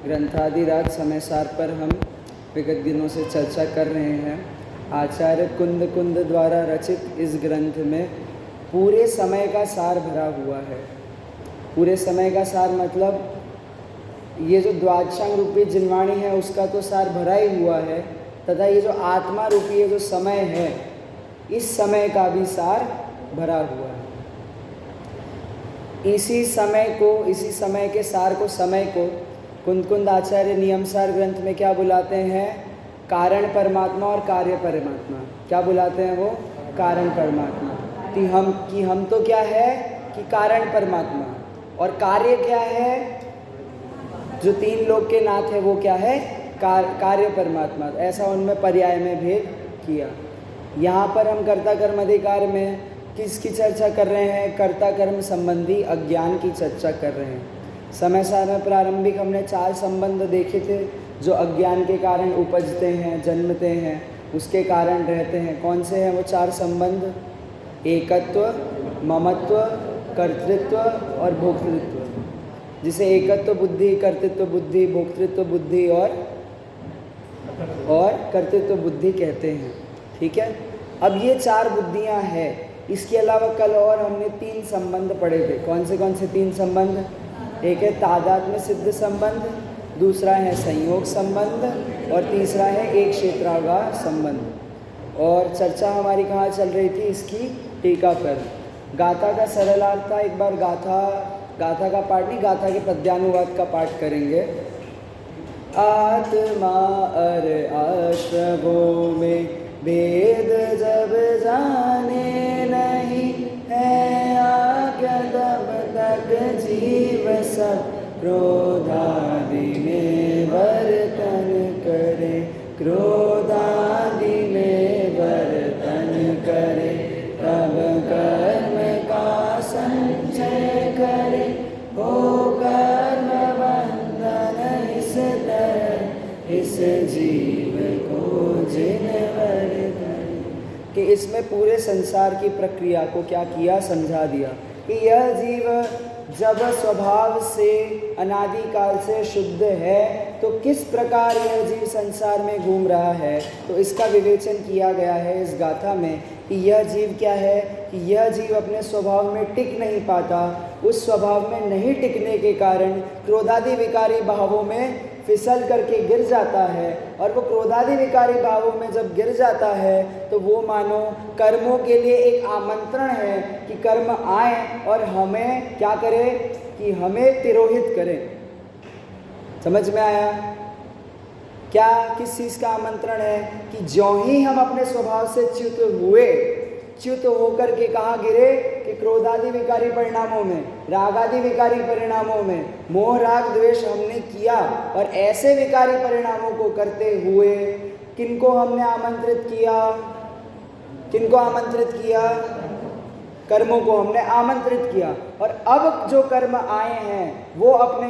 ग्रंथादिराज समय सार पर हम विगत दिनों से चर्चा कर रहे हैं। आचार्य कुंद कुंद द्वारा रचित इस ग्रंथ में पूरे समय का सार भरा हुआ है। पूरे समय का सार मतलब ये जो द्वादशांग रूपी जिनवाणी है उसका तो सार भरा ही हुआ है, तथा ये जो आत्मा रूपी ये जो समय है इस समय का भी सार भरा हुआ है। इसी समय के सार को, समय को कुंद कुंद आचार्य नियमसार ग्रंथ में क्या बुलाते हैं? कारण परमात्मा और कार्य परमात्मा। क्या बुलाते हैं वो? कारण परमात्मा। कि हम तो क्या है कि कारण परमात्मा, और कार्य क्या है? जो तीन लोक के नाथ है वो क्या है? कार्य परमात्मा। ऐसा उनमें पर्याय में भेद किया। यहाँ पर हम कर्ता कर्म अधिकार में किसकी चर्चा कर रहे हैं? कर्ता कर्म संबंधी अज्ञान की चर्चा कर रहे हैं। समय सार में प्रारंभिक हमने 4 संबंध देखे थे जो अज्ञान के कारण उपजते हैं, जन्मते हैं, उसके कारण रहते हैं। कौन से हैं वो 4 संबंध? एकत्व, ममत्व, कर्तृत्व और भोक्तृत्व। जिसे एकत्व बुद्धि, कर्तृत्व बुद्धि, भोक्तृत्व बुद्धि और कर्तृत्व बुद्धि कहते हैं। ठीक है। अब ये 4 बुद्धियां हैं। इसके अलावा कल और हमने 3 संबंध पढ़े थे। कौन से 3 संबंध? एक है तादात्म्य सिद्ध संबंध, दूसरा है संयोग संबंध और तीसरा है एक क्षेत्रागार संबंध। और चर्चा हमारी कहाँ चल रही थी? इसकी टीका पर। गाथा का सरलार्थ था। एक बार गाथा का पाठ नहीं, गाथा के पद्यानुवाद का पाठ करेंगे। आत्मा अर आश्रवों में भेद जब जाने नहीं है, आज्ञा तब तक जीव सब क्रोधादि में वर्तन करे, क्रोधादि में वर्तन करे, तब कर्म का संचय करे, हो कर्म बंधन इस तरह इस जीव को जिनवर करे। कि इसमें पूरे संसार की प्रक्रिया को क्या किया? समझा दिया कि यह जीव जब स्वभाव से अनादिकाल से शुद्ध है तो किस प्रकार यह जीव संसार में घूम रहा है। तो इसका विवेचन किया गया है इस गाथा में कि यह जीव क्या है कि यह जीव अपने स्वभाव में टिक नहीं पाता। उस स्वभाव में नहीं टिकने के कारण क्रोधादि विकारी भावों में फिसल करके गिर जाता है, और वो क्रोधादि विकारी भावों में जब गिर जाता है तो वो मानो कर्मों के लिए एक आमंत्रण है कि कर्म आए और हमें क्या करे? कि हमें तिरोहित करें। समझ में आया? क्या किस चीज़ का आमंत्रण है? कि ज्यों ही हम अपने स्वभाव से च्युत होकर के कहाँ गिरे? कि क्रोधादि विकारी परिणामों में, रागादि विकारी परिणामों में, मोह राग द्वेष हमने किया, और ऐसे विकारी परिणामों को करते हुए किनको हमने आमंत्रित किया? किनको आमंत्रित किया? कर्मों को हमने आमंत्रित किया। और अब जो कर्म आए हैं वो अपने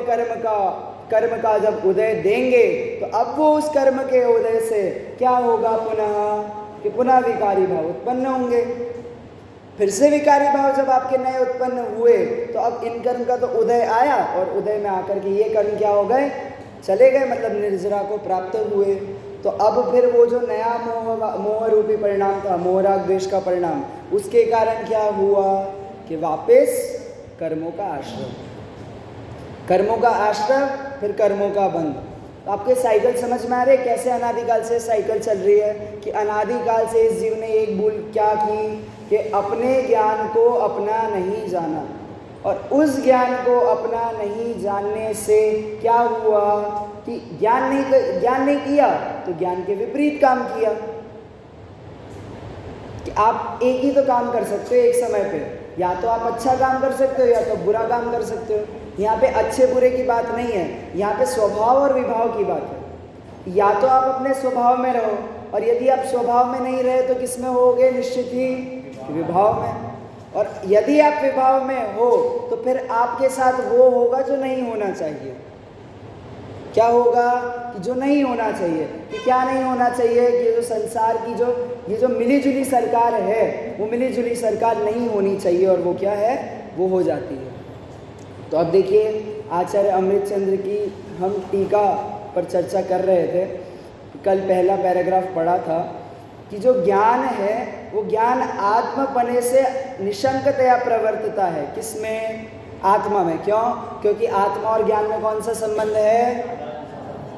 कर्म का जब उदय देंगे तो अब वो उस कर्म के उदय से क्या होगा? पुनः कि पुनः विकारी भाव उत्पन्न होंगे। फिर से विकारी भाव जब आपके नए उत्पन्न हुए तो अब इन कर्म का तो उदय आया, और उदय में आकर के ये कर्म क्या हो गए? चले गए, मतलब निर्जरा को प्राप्त हुए। तो अब फिर वो जो नया मोह रूपी परिणाम था, मोह राग द्वेष का परिणाम, उसके कारण क्या हुआ? कि वापस कर्मों का आश्रय, कर्मों का आश्रय, फिर कर्मों का बंध। तो आपके साइकिल समझ में आ रहे? कैसे अनादिकाल से साइकिल चल रही है कि अनादिकाल से इस जीव ने एक भूल क्या की कि अपने ज्ञान को अपना नहीं जाना, और उस ज्ञान को अपना नहीं जानने से क्या हुआ? कि ज्ञान नहीं किया तो ज्ञान के विपरीत काम किया। कि आप एक ही तो काम कर सकते हो एक समय पे, या तो आप अच्छा काम कर सकते हो या तो बुरा काम कर सकते हो। यहाँ पे अच्छे बुरे की बात नहीं है, यहाँ पे स्वभाव और विभाव की बात है। या तो आप अपने स्वभाव में रहो, और यदि आप स्वभाव में नहीं रहे तो किस में होगे? निश्चित ही विभाव में। और यदि आप विभाव में हो तो फिर आपके साथ वो होगा जो नहीं होना चाहिए। क्या होगा? कि जो नहीं होना चाहिए। कि क्या नहीं होना चाहिए? कि ये जो संसार की ये जो मिलीजुली सरकार है वो मिलीजुली सरकार नहीं होनी चाहिए, और वो क्या है? वो हो जाती है। तो अब देखिए आचार्य अमृतचंद्र की हम टीका पर चर्चा कर रहे थे। कल पहला पैराग्राफ पढ़ा था कि जो ज्ञान है वो ज्ञान आत्मपने से निशंकतया प्रवर्तता है। किसमें? आत्मा में। क्यों? क्योंकि आत्मा और ज्ञान में कौन सा संबंध है?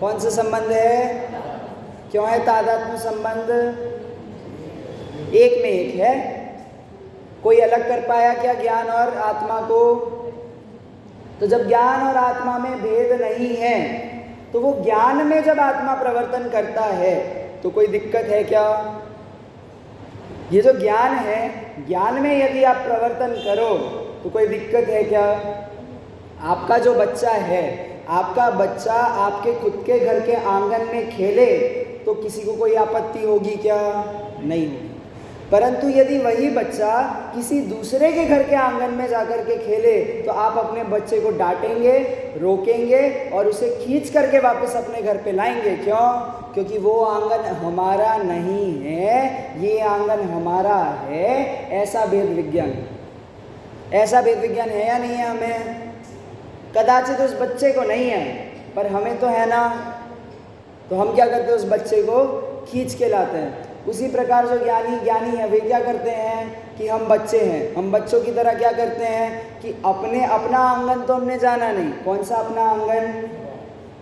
कौन सा संबंध है? क्यों है तादात्म्य संबंध? एक में एक है। कोई अलग कर पाया क्या ज्ञान और आत्मा को? तो जब ज्ञान और आत्मा में भेद नहीं है तो वो ज्ञान में जब आत्मा प्रवर्तन करता है तो कोई दिक्कत है क्या? ये जो ज्ञान है, ज्ञान में यदि आप प्रवर्तन करो तो कोई दिक्कत है क्या? आपका जो बच्चा है, आपका बच्चा आपके खुद के घर के आंगन में खेले तो किसी को कोई आपत्ति होगी क्या? नहीं होगी। परंतु यदि वही बच्चा किसी दूसरे के घर के आंगन में जाकर के खेले तो आप अपने बच्चे को डांटेंगे, रोकेंगे और उसे खींच करके वापस अपने घर पे लाएंगे। क्यों? क्योंकि वो आंगन हमारा नहीं है, ये आंगन हमारा है। ऐसा भेद विज्ञान, ऐसा भेद विज्ञान है या नहीं है? हमें कदाचित उस बच्चे को नहीं है पर हमें तो है ना। तो हम क्या करते हैं? उस बच्चे को खींच के लाते हैं। उसी प्रकार जो ज्ञानी है वे क्या करते हैं कि हम बच्चे हैं, हम बच्चों की तरह क्या करते हैं कि अपना आंगन तो हमने जाना नहीं। कौन सा अपना आंगन?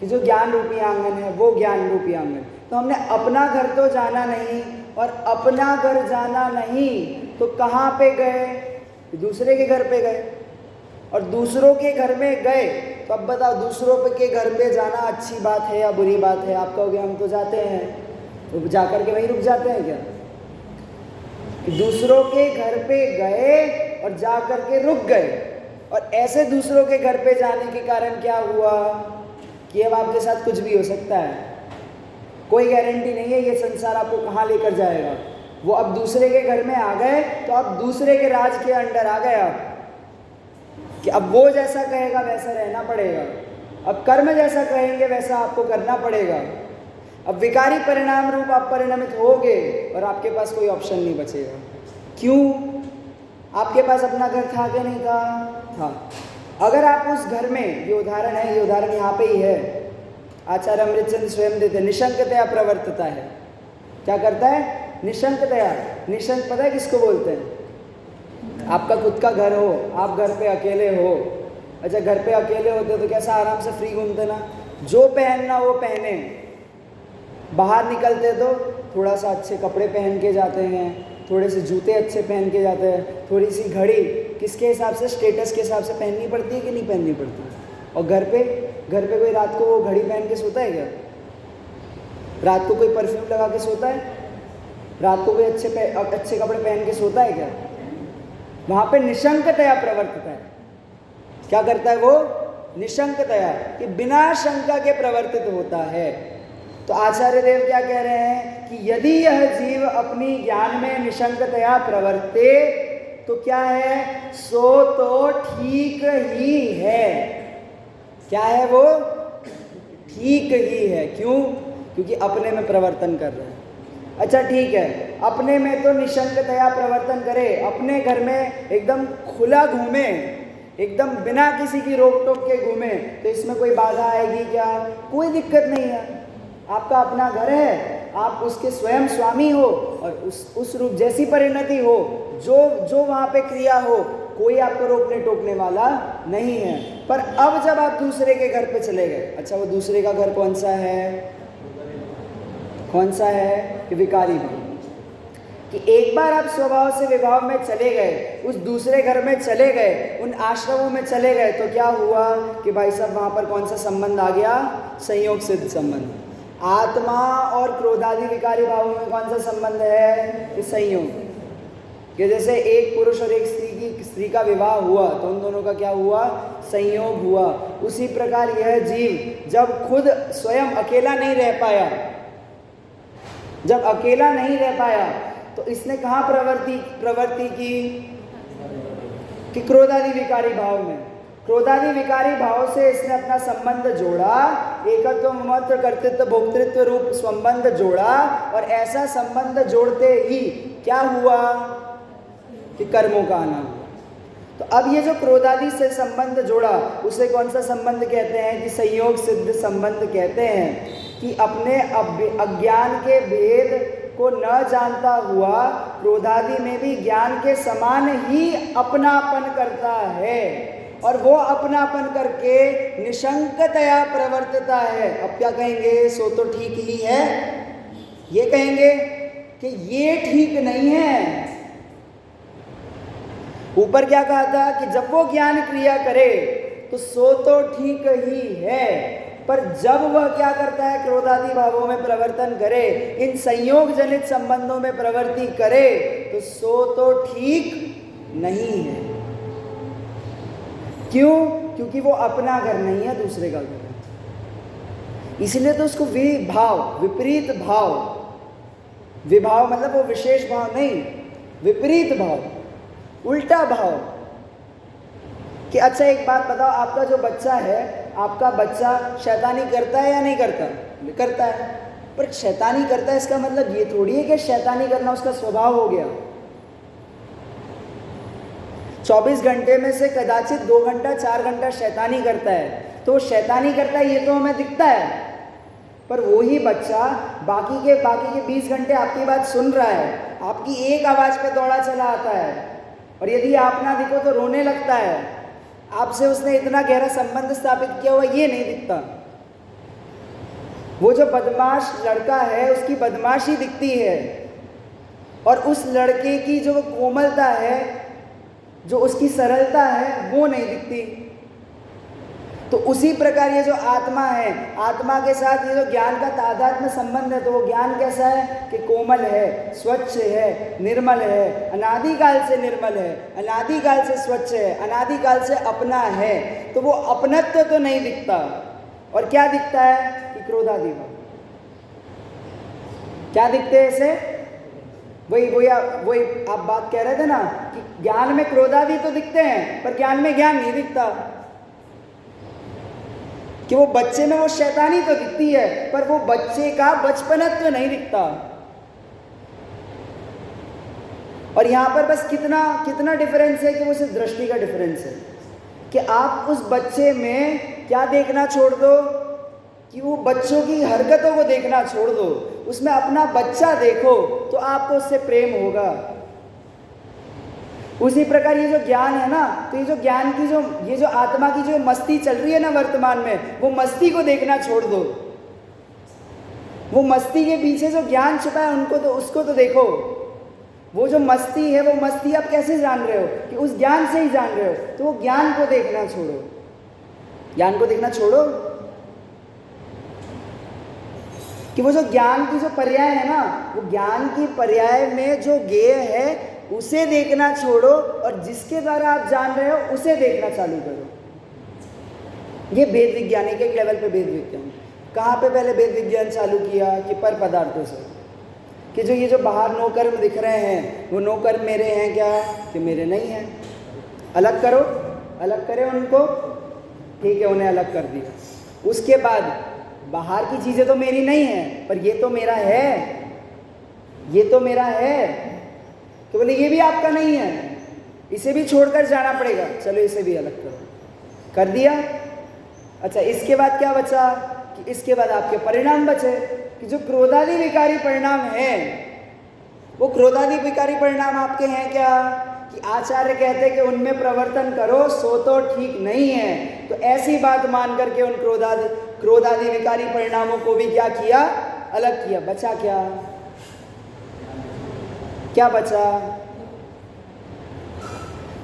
कि जो ज्ञान रूपी आंगन है वो ज्ञान रूपी आंगन। तो हमने अपना घर तो जाना नहीं, और अपना घर जाना नहीं तो कहाँ पे गए? दूसरे के घर पे गए। और दूसरों के घर में गए तो अब बताओ, दूसरों के घर में जाना अच्छी बात है या बुरी बात है? आप कहोगे हम तो जाते हैं, तो जाकर के वहीं रुक जाते हैं क्या? कि दूसरों के घर पे गए और जा कर के रुक गए। और ऐसे दूसरों के घर पे जाने के कारण क्या हुआ कि अब आपके साथ कुछ भी हो सकता है। कोई गारंटी नहीं है ये संसार आपको कहाँ लेकर जाएगा। वो अब दूसरे के घर में आ गए तो अब दूसरे के राज के अंडर आ गए आप, कि अब वो जैसा कहेगा वैसा रहना पड़ेगा। अब कर्म जैसा कहेंगे वैसा आपको करना पड़ेगा। अब विकारी परिणाम रूप आप परिणमित होगे और आपके पास कोई ऑप्शन नहीं बचेगा। क्यों? आपके पास अपना घर था कि नहीं था? था। अगर आप उस घर में, ये उदाहरण है, ये उदाहरण यहाँ पे ही है, आचार्य अमृतचंद स्वयं देते, निशंकतया प्रवर्तता है। क्या करता है? निशंकतया। निशंक पता है किसको बोलते हैं? आपका खुद का घर हो, आप घर पे अकेले हो। अच्छा, घर पे अकेले होते तो कैसा आराम से फ्री घूमते ना, जो पहनना वो पहने। बाहर निकलते तो थोड़ा सा अच्छे कपड़े पहन के जाते हैं, थोड़े से जूते अच्छे पहन के जाते हैं, थोड़ी सी घड़ी किसके हिसाब से? स्टेटस के हिसाब से पहननी पड़ती है कि नहीं पहननी पड़ती? और घर पे कोई रात को वो घड़ी पहन के सोता है क्या? रात को कोई परफ्यूम लगा के सोता है? रात को कोई अच्छे कपड़े पहन के सोता है क्या? वहाँ पे निशंकतया प्रवर्तता है। क्या करता है वो? निशंकतया, कि बिना शंका के प्रवर्तित होता है। तो आचार्य देव क्या कह रहे हैं कि यदि यह जीव अपनी ज्ञान में निशंकतया प्रवर्ते तो क्या है? सो तो ठीक ही है। क्या है वो? ठीक ही है। क्यों? क्योंकि अपने में प्रवर्तन कर रहे हैं। अच्छा ठीक है, अपने में तो निशंकतया प्रवर्तन करे, अपने घर में एकदम खुला घूमे, एकदम बिना किसी की रोक टोक के घूमे, तो इसमें कोई बाधा आएगी क्या? कोई दिक्कत नहीं है। आपका अपना घर है, आप उसके स्वयं स्वामी हो और उस रूप जैसी परिणति हो, जो वहाँ पे क्रिया हो, कोई आपको रोकने टोकने वाला नहीं है। पर अब जब आप दूसरे के घर पे चले गए, अच्छा वो दूसरे का घर कौन सा है? कौन सा है? कि विकारी भाव। कि एक बार आप स्वभाव से विभाव में चले गए, उस दूसरे घर में चले गए, उन आश्रमों में चले गए, तो क्या हुआ कि भाई साहब वहाँ पर कौन सा संबंध आ गया? संयोग सिद्ध संबंध। आत्मा और क्रोधादि विकारी भावों में कौन सा संबंध है? कि संयोग। कि जैसे एक पुरुष और एक स्त्री का विवाह हुआ तो उन दोनों का क्या हुआ? संयोग हुआ। उसी प्रकार यह जीव जब खुद स्वयं अकेला नहीं रह पाया, जब अकेला नहीं रह पाया तो इसने कहाँ प्रवृत्ति की? कि क्रोधादि विकारी भाव में। क्रोधादि विकारी भाव से इसने अपना संबंध जोड़ा, एकत्व ममत्व कर्तृत्व भोक्तृत्व रूप संबंध जोड़ा, और ऐसा संबंध जोड़ते ही क्या हुआ? कि कर्मों का आना हुआ। तो अब ये जो क्रोधादि से संबंध जोड़ा, उसे कौन सा संबंध कहते हैं? कि संयोग सिद्ध संबंध कहते हैं। कि अपने अज्ञान के भेद को न जानता हुआ क्रोधादि में भी ज्ञान के समान ही अपनापन करता है, और वो अपनापन करके निशंकतया प्रवर्तता है। अब क्या कहेंगे? सो तो ठीक ही है। ये कहेंगे कि ये ठीक नहीं है। ऊपर क्या कहा था? कि जब वो ज्ञान क्रिया करे तो सो तो ठीक ही है, पर जब वह क्या करता है? क्रोधादि भावों में प्रवर्तन करे, इन संयोग जनित संबंधों में प्रवृत्ति करे, तो सो तो ठीक नहीं है। क्यों? क्योंकि वो अपना घर नहीं है, दूसरे का घर है। इसलिए तो उसको विभाव, विपरीत भाव, विभाव मतलब वो विशेष भाव नहीं, विपरीत भाव, उल्टा भाव। कि अच्छा एक बात बताओ, आपका जो बच्चा है, आपका बच्चा शैतानी करता है या नहीं करता? करता है। पर शैतानी करता है इसका मतलब ये थोड़ी है कि शैतानी करना उसका स्वभाव हो गया। 24 घंटे में से कदाचित 2 घंटा 4 घंटा शैतानी करता है, तो शैतानी करता है ये तो हमें दिखता है। पर वही बच्चा बाकी के 20 घंटे आपकी बात सुन रहा है, आपकी एक आवाज़ पे दौड़ा चला आता है, और यदि आप ना दिखो तो रोने लगता है। आपसे उसने इतना गहरा संबंध स्थापित किया हुआ ये नहीं दिखता। वो जो बदमाश लड़का है उसकी बदमाशी दिखती है, और उस लड़के की जो कोमलता है, जो उसकी सरलता है, वो नहीं दिखती। तो उसी प्रकार ये जो आत्मा है, आत्मा के साथ ये जो ज्ञान का तादात्म्य संबंध है, तो वो ज्ञान कैसा है? कि कोमल है, स्वच्छ है, निर्मल है, अनादिकाल से निर्मल है, अनादिकाल से स्वच्छ है, अनादिकाल से अपना है। तो वो अपनत्व तो नहीं दिखता, और क्या दिखता है? कि क्रोधादि भाव। क्या दिखते हैं इसे? वही आप बात कह रहे थे ना कि ज्ञान में क्रोधादि तो दिखते हैं, पर ज्ञान में ज्ञान नहीं दिखता। कि वो बच्चे में वो शैतानी तो दिखती है, पर वो बच्चे का बचपनत्व नहीं दिखता। और यहां पर बस कितना डिफरेंस है कि वो सिर्फ दृष्टि का डिफरेंस है। कि आप उस बच्चे में क्या देखना छोड़ दो? कि वो बच्चों की हरकतों को देखना छोड़ दो, उसमें अपना बच्चा देखो, तो आपको उससे प्रेम होगा। उसी प्रकार ये जो ज्ञान है ना, तो ये जो ज्ञान की ये जो आत्मा की जो मस्ती चल रही है ना वर्तमान में, वो मस्ती को देखना छोड़ दो। वो मस्ती के पीछे जो ज्ञान छुपा है उसको तो देखो। वो जो मस्ती है, वो मस्ती आप कैसे जान रहे हो? कि उस ज्ञान से ही जान रहे हो। तो वो ज्ञान को देखना छोड़ो, ज्ञान को देखना छोड़ो। कि वो जो ज्ञान की जो पर्याय है ना, वो ज्ञान की पर्याय में जो ज्ञेय है उसे देखना छोड़ो, और जिसके द्वारा आप जान रहे हो उसे देखना चालू करो। ये भेद विज्ञान, एक लेवल पे भेद विज्ञान। कहाँ पे पहले भेद विज्ञान चालू किया? कि पर पदार्थों से। कि जो ये जो बाहर नौकर्म दिख रहे हैं, वो नौकर्म मेरे हैं क्या? कि मेरे नहीं हैं। अलग करो, अलग करें उनको, ठीक है, उन्हें अलग कर दिया। उसके बाद बाहर की चीज़ें तो मेरी नहीं हैं, पर ये तो मेरा है, ये तो मेरा है। तो बोले ये भी आपका नहीं है, इसे भी छोड़कर जाना पड़ेगा। चलो इसे भी अलग करो, कर दिया। अच्छा, इसके बाद क्या बचा? कि इसके बाद आपके परिणाम बचे। कि जो क्रोधादि विकारी परिणाम है, वो क्रोधादि विकारी परिणाम आपके हैं क्या? कि आचार्य कहते हैं कि उनमें प्रवर्तन करो, सो तो ठीक नहीं है। तो ऐसी बात मान करके उन क्रोधादि विकारी परिणामों को भी क्या किया? अलग किया। बचा क्या? क्या बचा?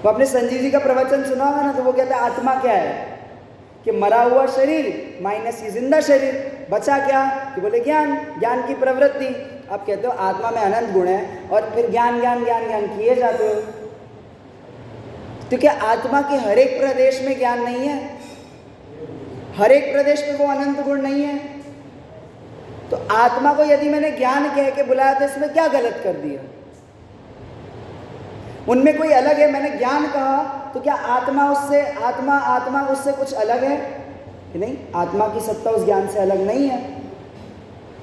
वो अपने संजीव जी का प्रवचन सुना होगा ना, तो वो कहते हैं आत्मा क्या है? कि मरा हुआ शरीर माइनस ये जिंदा शरीर। बचा क्या? कि बोले ज्ञान, ज्ञान की प्रवृत्ति। आप कहते हो आत्मा में अनंत गुण है, और फिर ज्ञान ज्ञान ज्ञान ज्ञान किए जाते हो। तो क्या आत्मा के हर एक प्रदेश में ज्ञान नहीं है? हर एक प्रदेश में वो अनंत गुण नहीं है? तो आत्मा को यदि मैंने ज्ञान कह के बुलाया तो इसमें क्या गलत कर दिया? उनमें कोई अलग है? मैंने ज्ञान कहा तो क्या आत्मा उससे कुछ अलग है? कि नहीं, आत्मा की सत्ता उस ज्ञान से अलग नहीं है।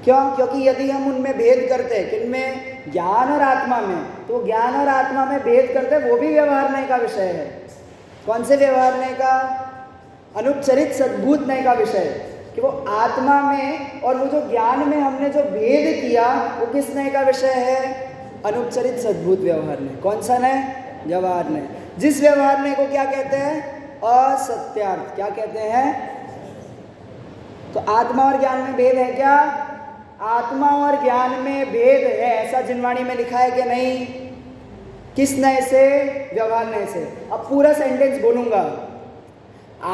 क्यों? क्योंकि यदि हम उनमें भेद करते हैं, किनमें? ज्ञान और आत्मा में, तो ज्ञान और आत्मा में भेद करते वो भी व्यवहारने का विषय है। कौन से व्यवहार नय का? अनुपचरित सद्भूत नय का विषय, कि वो आत्मा में और वो जो ज्ञान में हमने जो भेद किया वो किस नय का विषय है? अनुपचरित सद्भूत व्यवहार नय। कौन सा नय? व्यवहार नय। जिस व्यवहार नय को क्या कहते हैं? असत्यार्थ। क्या कहते हैं? तो आत्मा और ज्ञान में भेद है क्या? आत्मा और ज्ञान में भेद है, ऐसा जिनवाणी में लिखा है कि नहीं? किस नय से? व्यवहार नय से। अब पूरा सेंटेंस बोलूंगा,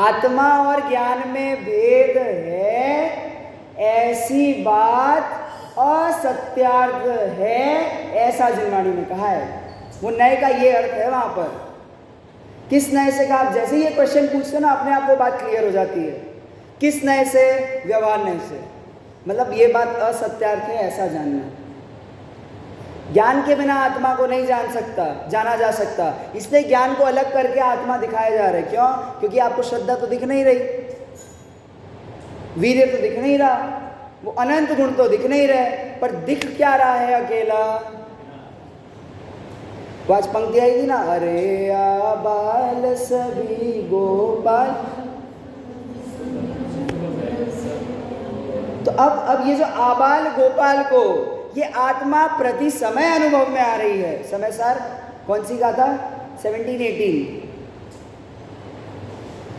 आत्मा और ज्ञान में भेद है ऐसी बात असत्यार्थ है, ऐसा जिनवाणी में कहा है। वो नय का ये अर्थ है वहां पर। किस नय से कहा? आप जैसे ही ये क्वेश्चन पूछते हो ना, अपने आप वो बात क्लियर हो जाती है। किस नय से? व्यवहार नय से। मतलब ये बात असत्यार्थ है, ऐसा जानना। ज्ञान के बिना आत्मा को नहीं जाना जा सकता, इसलिए ज्ञान को अलग करके आत्मा दिखाया जा रहा है। क्यों? क्योंकि आपको श्रद्धा तो दिख नहीं रही, वीर्य तो दिख नहीं रहा, वो अनंत गुण तो दिख नहीं रहे, पर दिख क्या रहा है? अकेला। तो आज पंक्ति आई थी ना, अरे आबाल सभी गोपाल। तो अब ये जो आबाल गोपाल को ये आत्मा प्रति समय अनुभव में आ रही है। समय सार कौन सी गाथा? 17-18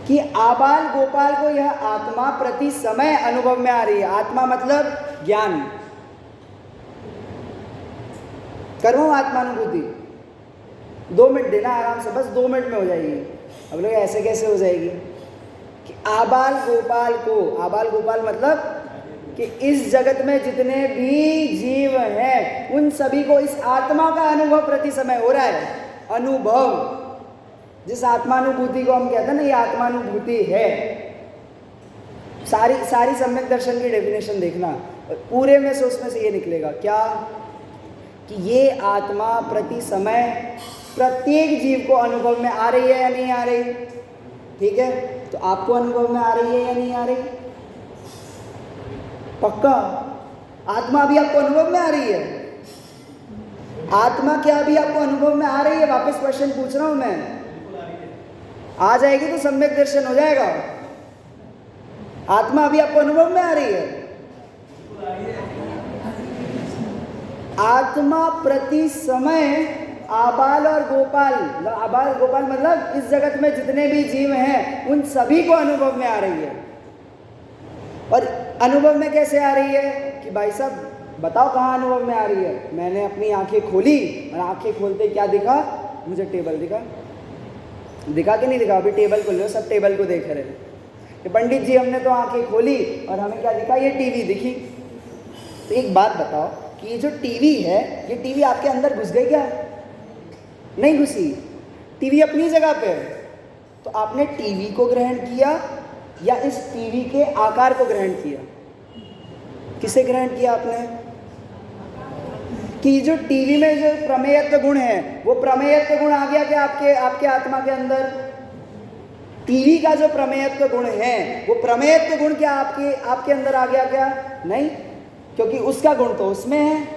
कि आबाल गोपाल को यह आत्मा प्रति समय अनुभव में आ रही है। आत्मा मतलब ज्ञान, कर्मों आत्मानुभूति। 2 मिनट देना आराम से, बस 2 मिनट में हो जाएगी। अब लोग ऐसे कैसे हो जाएगी कि आबाल गोपाल को, आबाल गोपाल मतलब कि इस जगत में जितने भी जीव हैं उन सभी को इस आत्मा का अनुभव प्रति समय हो रहा है। अनुभव, जिस आत्मानुभूति को हम कहते हैं ना, ये आत्मानुभूति है। सारी सम्यक दर्शन की डेफिनेशन देखना, पूरे में से उसमें से ये निकलेगा क्या? कि ये आत्मा प्रति समय प्रत्येक जीव को अनुभव में आ रही है या नहीं आ रही? ठीक है, तो आपको अनुभव में आ रही है या नहीं आ रही? पक्का? आत्मा अभी आपको अनुभव में आ रही है? आत्मा क्या अभी आपको अनुभव में आ रही है? वापस क्वेश्चन पूछ रहा हूं मैं। आ जाएगी तो सम्यक दर्शन हो जाएगा। आत्मा अभी आपको अनुभव में आ रही है? आत्मा प्रति समय आबाल और गोपाल, आबाल गोपाल मतलब इस जगत में जितने भी जीव हैं उन सभी को अनुभव में आ रही है। और अनुभव में कैसे आ रही है? कि भाई साहब बताओ कहाँ अनुभव में आ रही है? मैंने अपनी आंखें खोली और आंखें खोलते क्या दिखा? मुझे टेबल दिखा। दिखा कि नहीं दिखा? अभी टेबल खोल लो, सब टेबल को देख रहे हैं। पंडित जी हमने तो आंखें खोली और हमें क्या दिखा? ये टीवी दिखी। तो एक बात बताओ कि ये जो टीवी है, ये टीवी आपके अंदर घुस गई क्या? नहीं घुसी। टीवी अपनी जगह पे है। तो आपने टीवी को ग्रहण किया या इस टीवी के आकार को ग्रहण किया? किसे ग्रहण किया आपने? कि जो टीवी में जो प्रमेयत्व गुण है, वो प्रमेयत्व गुण आ गया क्या आपके आत्मा के अंदर? टीवी का जो प्रमेयत्व गुण है, वो प्रमेयत्व गुण क्या आपके अंदर आ गया क्या? नहीं, क्योंकि उसका गुण तो उसमें है,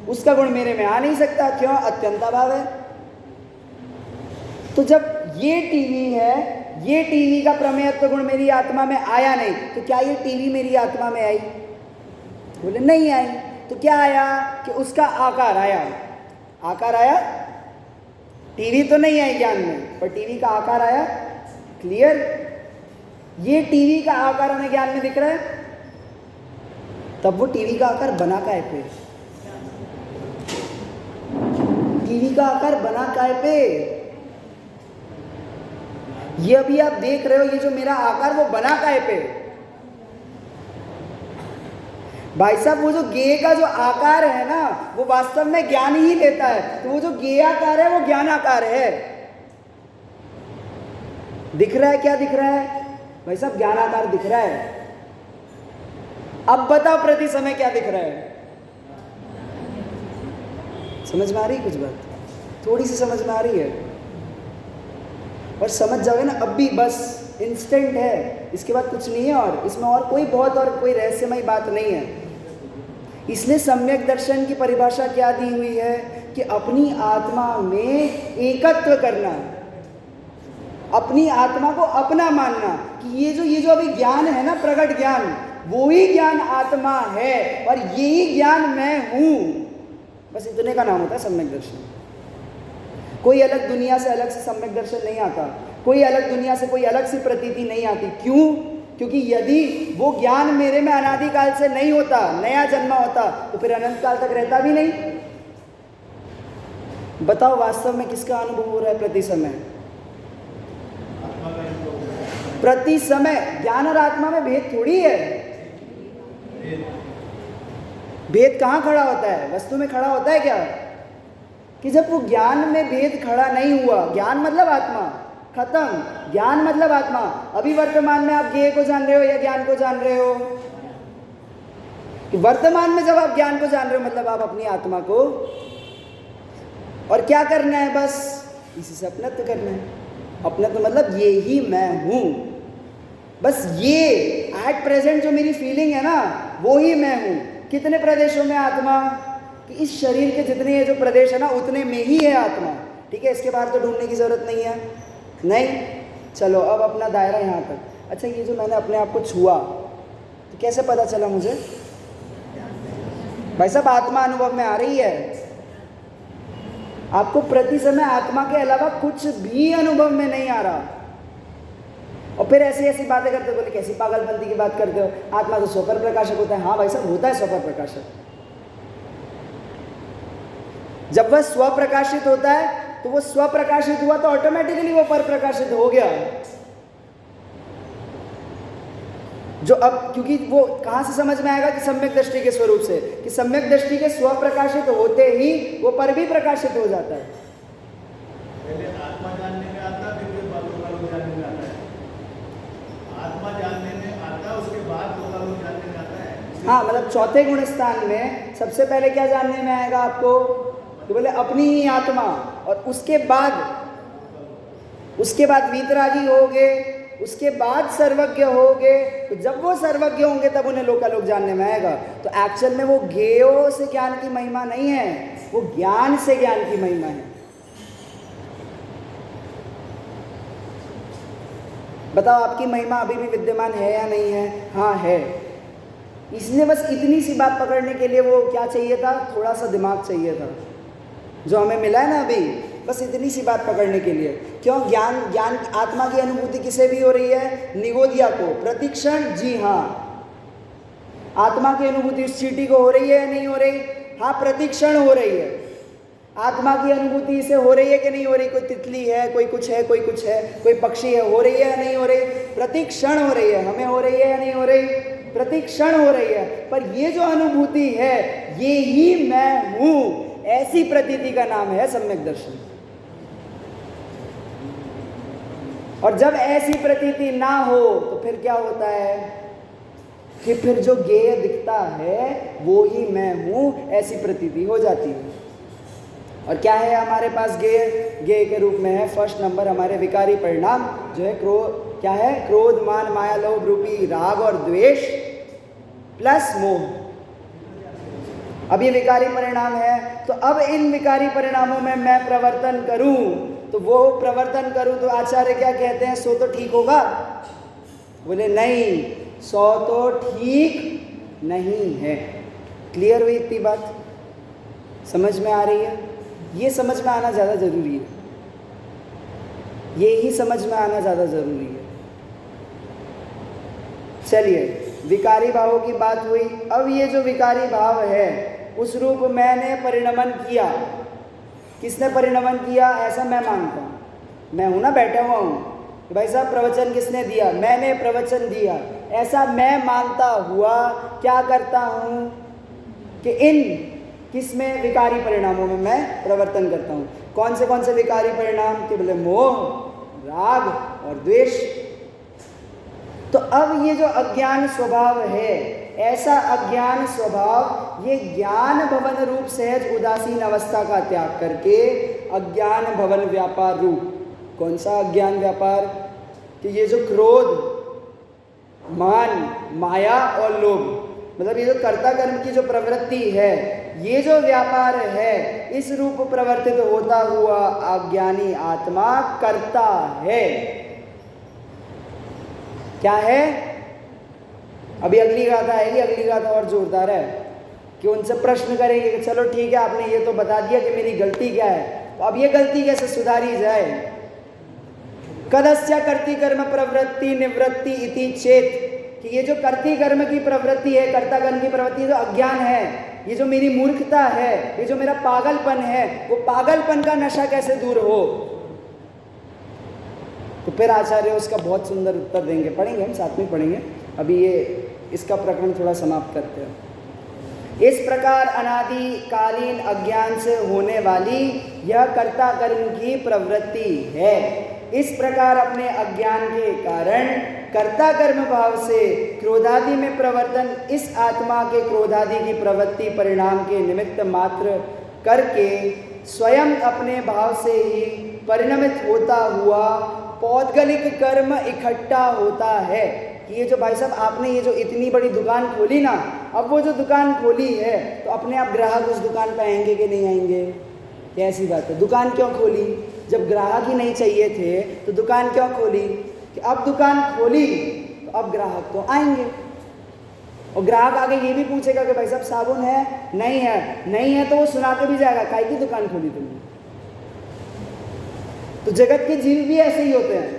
उसका गुण मेरे में आ नहीं सकता। क्यों? अत्यंताभाव है। तो जब ये टीवी है, ये टीवी का प्रमेयत्व गुण मेरी आत्मा में आया नहीं, तो क्या ये टीवी मेरी आत्मा में आई? बोले नहीं आई। तो क्या आया? कि उसका आकार आया। आकार आया, टीवी तो नहीं आई ज्ञान में, पर टीवी का आकार आया। क्लियर? ये टीवी का आकार हमें ज्ञान में दिख रहा है, तब वो टीवी का आकार बना काहे पे? टीवी का आकार बना काहे पे? ये अभी आप देख रहे हो, ये जो मेरा आकार वो बना काहे पे? भाई साहब वो जो गेय का जो आकार है ना, वो वास्तव में ज्ञान ही देता है। तो वो जो गेय आकार है वो ज्ञान आकार है। दिख रहा है? क्या दिख रहा है भाई साहब? ज्ञान आकार दिख रहा है। अब बताओ प्रति समय क्या दिख रहा है? समझ में आ रही कुछ बात? थोड़ी सी समझ में आ रही है? और समझ जाओगे ना, अब भी बस इंस्टेंट है, इसके बाद कुछ नहीं है। और इसमें और कोई रहस्यमय बात नहीं है। इसलिए सम्यक दर्शन की परिभाषा क्या दी हुई है? कि अपनी आत्मा में एकत्व करना। अपनी आत्मा को अपना मानना कि ये जो अभी ज्ञान है ना, प्रकट ज्ञान, वो ही ज्ञान आत्मा है और यही ज्ञान मैं हूं। बस इतने का नाम होता है सम्यक दर्शन। कोई अलग दुनिया से अलग से सम्यक दर्शन नहीं आता, कोई अलग दुनिया से कोई अलग सी प्रतीति नहीं आती। क्यों? क्योंकि यदि वो ज्ञान मेरे में अनादिकाल से नहीं होता, नया जन्म होता, तो फिर अनंत काल तक रहता भी नहीं। बताओ वास्तव में किसका अनुभव हो रहा है प्रति समय? प्रति समय। ज्ञान और आत्मा में भेद थोड़ी है। भेद कहाँ खड़ा होता है? वस्तु में खड़ा होता है क्या? कि जब वो ज्ञान में भेद खड़ा नहीं हुआ, ज्ञान मतलब आत्मा, खत्म। ज्ञान मतलब आत्मा। अभी वर्तमान में आप ज्ञेय को जान रहे हो या ज्ञान को जान रहे हो? कि वर्तमान में जब आप ज्ञान को जान रहे हो मतलब आप अपनी आत्मा को, और क्या करना है? बस इसी से अपनत्व करना है। अपनत्व मतलब ये ही मैं हूं। बस ये एट प्रेजेंट जो मेरी फीलिंग है ना, वो ही मैं हूं। कितने प्रदेशों में आत्मा? कि इस शरीर के जितने ये जो प्रदेश है ना, उतने में ही है आत्मा। ठीक है, इसके बाहर तो ढूंढने की जरूरत नहीं है। नहीं, चलो अब अपना दायरा यहाँ तक। अच्छा, ये जो मैंने अपने आप को छुआ, तो कैसे पता चला मुझे? भाई साहब, आत्मा अनुभव में आ रही है। आपको प्रति समय आत्मा के अलावा कुछ भी अनुभव में नहीं आ रहा, और फिर ऐसी ऐसी बातें करते हो। बोले कैसी पागलपंती की बात करते हो? आत्मा तो स्वपर प्रकाशक होता है। हाँ भाई साहब, होता है स्वपर प्रकाशक। जब वह स्वप्रकाशित होता है तो वो स्वप्रकाशित हुआ तो ऑटोमेटिकली वो पर प्रकाशित हो गया। जो अब, क्योंकि वो कहां से समझ में आएगा? कि सम्यक दृष्टि के स्वरूप से, कि सम्यक दृष्टि के स्वप्रकाशित होते ही वो पर भी प्रकाशित हो जाता है। पहले आत्मा जानने में आता, फिर बालों जानने में आता है। आत्मा जानने में आता, उसके बाद बालों जानने में आता है। हाँ, मतलब चौथे गुण स्थान में सबसे पहले क्या जानने में आएगा आपको? तो बोले अपनी ही आत्मा, और उसके बाद वीतरागी होगे, उसके बाद सर्वज्ञ होगे। तो जब वो सर्वज्ञ होंगे तब उन्हें लोकालोक जानने में आएगा। तो एक्चुअल में वो ज्ञेयों से ज्ञान की महिमा नहीं है, वो ज्ञान से ज्ञान की महिमा है। बताओ, आपकी महिमा अभी भी विद्यमान है या नहीं है? हाँ है। इसलिए बस इतनी सी बात पकड़ने के लिए वो क्या चाहिए था? थोड़ा सा दिमाग चाहिए था, जो हमें मिला है ना अभी। बस इतनी सी बात पकड़ने के लिए। क्यों? ज्ञान आत्मा की अनुभूति किसे भी हो रही है? निगोदिया को प्रतिक्षण। जी हाँ, आत्मा की अनुभूति उस चींटी को हो रही है या नहीं हो रही? हाँ, प्रतिक्षण हो रही है। आत्मा की अनुभूति इसे हो रही है कि नहीं हो रही? कोई तितली है, कोई कुछ है, कोई कुछ है, कोई पक्षी है, हो रही है या नहीं हो रही? प्रतिक्षण हो रही है। हमें हो रही है या नहीं हो रही? प्रतिक्षण हो रही है। पर ये जो अनुभूति है, ये ही मैं हूं, ऐसी प्रतीति का नाम है सम्यक दर्शन। और जब ऐसी प्रतीति ना हो तो फिर क्या होता है? कि फिर जो ज्ञेय दिखता है वो ही मैं हूं, ऐसी प्रतीति हो जाती है। और क्या है हमारे पास ज्ञेय? ज्ञेय के रूप में है फर्स्ट नंबर हमारे विकारी परिणाम, जो है क्या है? क्रोध, मान, माया, लोभ रूपी राग और द्वेष प्लस मोह। अब ये विकारी परिणाम है, तो अब इन विकारी परिणामों में मैं प्रवर्तन करूं, तो वो प्रवर्तन करूं तो आचार्य क्या कहते हैं? सो तो ठीक होगा? बोले नहीं, सो तो ठीक नहीं है। क्लियर हुई इतनी बात? समझ में आ रही है? ये समझ में आना ज़्यादा ज़रूरी है, ये ही समझ में आना ज़्यादा ज़रूरी है। चलिए, विकारी भावों की बात हुई। अब ये जो विकारी भाव है, उस रूप मैंने परिणमन किया। किसने परिणमन किया? ऐसा मैं मानता हूँ। मैं हूँ ना, बैठा हुआ हूँ। भाई साहब, प्रवचन किसने दिया? मैंने प्रवचन दिया। ऐसा मैं मानता हुआ क्या करता हूँ? कि इन किसमें? विकारी परिणामों में मैं प्रवर्तन करता हूँ। कौन से विकारी परिणाम? कि बोले मोह, राग और द्वेष। तो अब ये जो अज्ञान स्वभाव है, ऐसा अज्ञान स्वभाव, ये ज्ञान भवन रूप सहज उदासीन अवस्था का त्याग करके अज्ञान भवन व्यापार रूप। कौन सा अज्ञान व्यापार? कि ये जो क्रोध, मान, माया और लोभ, मतलब ये जो कर्ता कर्म की जो प्रवृत्ति है, ये जो व्यापार है, इस रूप प्रवर्तित होता हुआ अज्ञानी आत्मा करता है। क्या है? अभी अगली गाथा आएगी, अगली गाथा और जोरदार है कि उनसे प्रश्न करेंगे कि चलो ठीक है, आपने ये तो बता दिया कि मेरी गलती क्या है, तो अब ये गलती कैसे सुधारी जाए। कदस्य कर्ती कर्म प्रवृत्ति निवृत्ति इति चेत, कि ये जो कर्ती कर्म की प्रवृत्ति है, कर्ता कर्म की प्रवृत्ति, ये जो अज्ञान है, ये जो मेरी मूर्खता है, ये जो मेरा पागलपन है, वो पागलपन का नशा कैसे दूर हो। तो फिर आचार्य उसका बहुत सुंदर उत्तर देंगे, पढ़ेंगे, हम साथ में पढ़ेंगे। अभी ये इसका प्रकरण थोड़ा समाप्त करते हैं। इस प्रकार अनादिकालीन अज्ञान से होने वाली यह कर्ता कर्म की प्रवृत्ति है। इस प्रकार अपने अज्ञान के कारण कर्ता कर्म भाव से क्रोधादि में प्रवर्तन इस आत्मा के क्रोधादि की प्रवृत्ति परिणाम के निमित्त मात्र करके स्वयं अपने भाव से ही परिणमित होता हुआ पौद्गलिक कर्म इकट्ठा होता है। कि ये जो भाई साहब आपने ये जो इतनी बड़ी दुकान खोली ना, अब वो जो दुकान खोली है तो अपने आप ग्राहक उस दुकान पे आएंगे कि नहीं आएंगे? कैसी बात है? दुकान क्यों खोली? जब ग्राहक ही नहीं चाहिए थे तो दुकान क्यों खोली? कि अब दुकान खोली तो अब ग्राहक तो आएंगे, और ग्राहक आगे ये भी पूछेगा कि भाई साहब साबुन है? नहीं है। नहीं है तो वो सुना के भी जाएगा, काहे की दुकान खोली तुमने? तो जगत के जीव भी ऐसे ही होते हैं।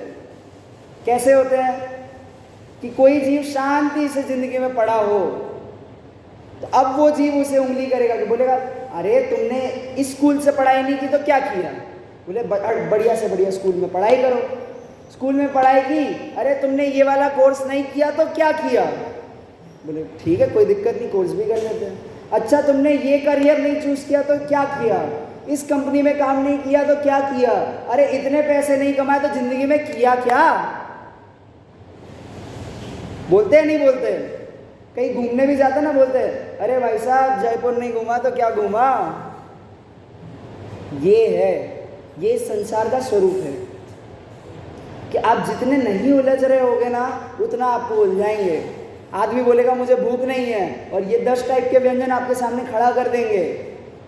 कैसे होते हैं? कि कोई जीव शांति से जिंदगी में पड़ा हो तो अब वो जीव उसे उंगली करेगा, कि बोलेगा अरे तुमने इस स्कूल से पढ़ाई नहीं की तो क्या किया? बोले बढ़िया से बढ़िया स्कूल में पढ़ाई करो। स्कूल में पढ़ाई की, अरे तुमने ये वाला कोर्स नहीं किया तो क्या किया? बोले ठीक है, कोई दिक्कत नहीं, कोर्स भी कर लेते हैं। अच्छा तुमने ये करियर नहीं चूज किया तो क्या किया? इस कंपनी में काम नहीं किया तो क्या किया? अरे इतने पैसे नहीं कमाए तो जिंदगी में किया क्या? बोलते हैं नहीं बोलते? कहीं घूमने भी जाते ना, बोलते हैं अरे भाई साहब जयपुर नहीं घूमा तो क्या घूमा? ये है, ये संसार का स्वरूप है कि आप जितने नहीं उलझ रहे होगे ना, उतना आपको उलझाएंगे। आदमी बोलेगा मुझे भूख नहीं है, और ये 10 टाइप के व्यंजन आपके सामने खड़ा कर देंगे।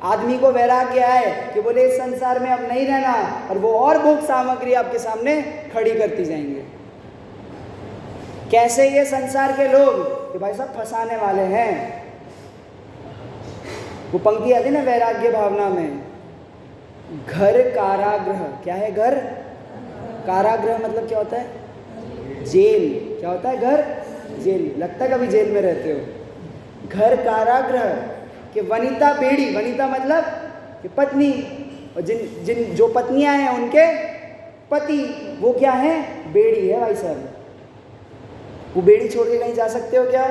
आदमी को वैराग्य आए कि बोले इस संसार में अब नहीं रहना, और वो और भोग सामग्री आपके सामने खड़ी करती जाएंगे। कैसे ये संसार के लोग कि भाई साहब फंसाने वाले हैं। वो पंक्ति आती ना वैराग्य भावना में, घर कारागृह। क्या है घर? कारागृह मतलब क्या होता है? जेल। क्या होता है? घर जेल। लगता है कभी जेल में रहते हो। घर कारागृह कि वनिता बेड़ी। वनिता मतलब कि पत्नी, और जिन जो पत्नियां हैं उनके पति, वो क्या है? बेड़ी है भाई साहब। वो बेड़ी छोड़ के कहीं जा सकते हो क्या?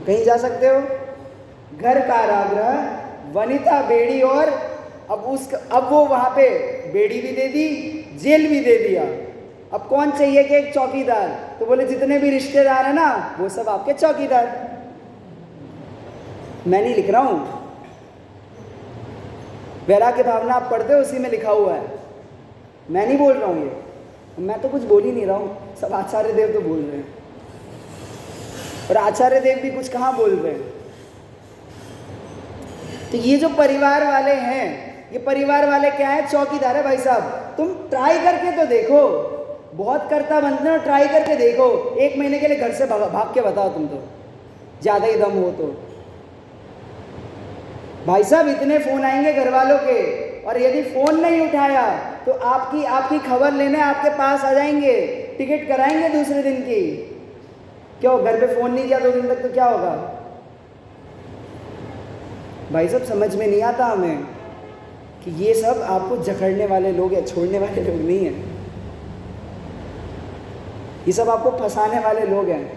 कहीं जा सकते हो? घर कारागृह, वनिता बेड़ी, और अब वो वहां पे बेड़ी भी दे दी, जेल भी दे दिया। अब कौन चाहिए कि एक चौकीदार? तो बोले जितने भी रिश्तेदार हैं ना, वो सब आपके चौकीदार। मैं नहीं लिख रहा हूं, वैराग्य भावना आप पढ़ते हो, उसी में लिखा हुआ है। मैं नहीं बोल रहा हूं, ये मैं तो कुछ बोल ही नहीं रहा हूं, सब आचार्य देव तो बोल रहे हैं, और आचार्य देव भी कुछ कहाँ बोल रहे हैं। तो ये जो परिवार वाले हैं, ये परिवार वाले क्या है? चौकीदार है भाई साहब। तुम ट्राई करके तो देखो, बहुत करता बनते हो, ट्राई करके देखो। 1 महीने के लिए घर से भाग के बताओ, तुम तो ज़्यादा ही दम हो तो। भाई साहब इतने फ़ोन आएंगे घर वालों के, और यदि फ़ोन नहीं उठाया तो आपकी खबर लेने आपके पास आ जाएंगे, टिकट कराएंगे दूसरे दिन की। क्यों? घर पे फ़ोन नहीं किया 2 दिन तक तो क्या होगा? भाई साहब समझ में नहीं आता हमें कि ये सब आपको जकड़ने वाले लोग हैं, छोड़ने वाले लोग नहीं हैं। ये सब आपको फंसाने वाले लोग हैं।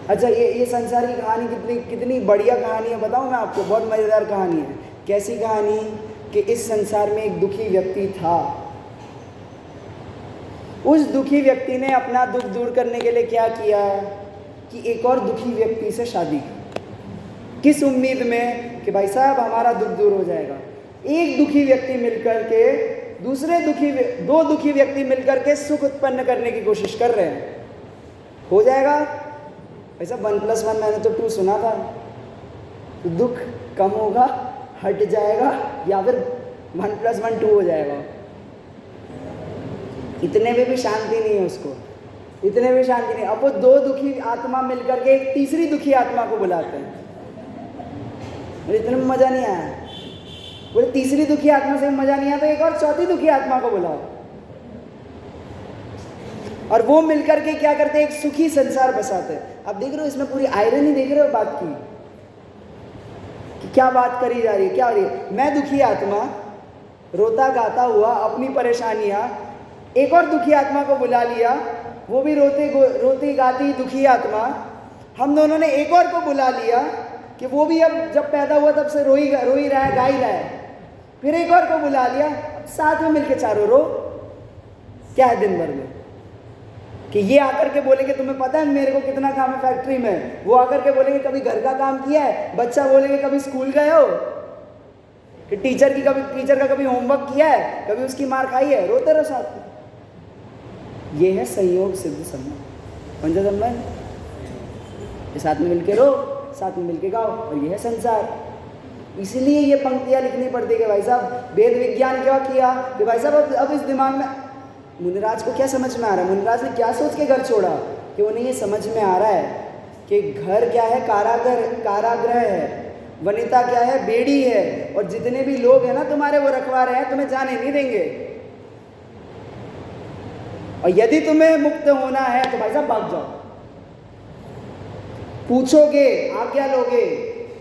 अच्छा ये संसार की कहानी कितनी बढ़िया कहानी है बताऊं मैं आपको, बहुत मज़ेदार कहानी है। कैसी कहानी? कि इस संसार में एक दुखी व्यक्ति था। उस दुखी व्यक्ति ने अपना दुख दूर करने के लिए क्या किया कि एक और दुखी व्यक्ति से शादी की। किस उम्मीद में? कि भाई साहब हमारा दुख दूर हो जाएगा। एक दुखी व्यक्ति मिलकर के दो दुखी व्यक्ति मिलकर के सुख उत्पन्न करने की कोशिश कर रहे हैं। हो जाएगा? वैसा 1+1 मैंने तो 2 सुना था। तो दुख कम होगा, हट जाएगा, या फिर 1+1 2 हो जाएगा। इतने में भी शांति नहीं है उसको, इतने में शांति नहीं। अब वो 2 दुखी आत्मा मिलकर के एक तीसरी दुखी आत्मा को बुलाते हैं। और इतने में मजा नहीं आया, बोले तीसरी दुखी आत्मा से मजा नहीं आया तो एक और चौथी दुखी आत्मा को बुलाओ। और वो मिलकर के क्या करते हैं, एक सुखी संसार बसाते हैं। अब देख रहे हो इसमें पूरी आयरनी देख रहे हो बात की, कि क्या बात करी जा रही है, क्या हो रही है। मैं दुखी आत्मा रोता गाता हुआ अपनी परेशानियां, एक और दुखी आत्मा को बुला लिया, वो भी रोती गाती दुखी आत्मा। हम दोनों ने एक और को बुला लिया कि वो भी अब जब पैदा हुआ तब से रोई रहा है, गा ही रहा है। फिर एक और को बुला लिया, साथ में मिलके चारों रो। क्या है दिन भर में कि ये आकर के बोलेंगे तुम्हें पता है मेरे को कितना काम है फैक्ट्री में, वो आकर के बोलेंगे कभी घर का काम किया है, बच्चा बोलेंगे कभी स्कूल गए हो, कि टीचर का कभी होमवर्क किया है, कभी उसकी मार खाई है, रोते रहो साथ में। ये है संयोग सिद्ध संबंध, पंचसंबंध। ये साथ में मिलके रो, साथ में मिलके गाओ, और ये है संसार। इसीलिए ये पंक्तियां लिखनी पड़ती है कि भाई साहब वेद विज्ञान क्या किया कि भाई साहब अब इस दिमाग में मुनिराज को क्या समझ में आ रहा है, मुनिराज ने क्या सोच के घर छोड़ा, कि उन्हें ये समझ में आ रहा है कि घर क्या है, कारागृह है, वनिता क्या है, बेड़ी है, और जितने भी लोग हैं ना तुम्हारे वो रखवारे हैं, तुम्हें जाने नहीं देंगे। और यदि तुम्हें मुक्त होना है तो भाई साहब भाग जाओ, पूछोगे, आज्ञा लोगे।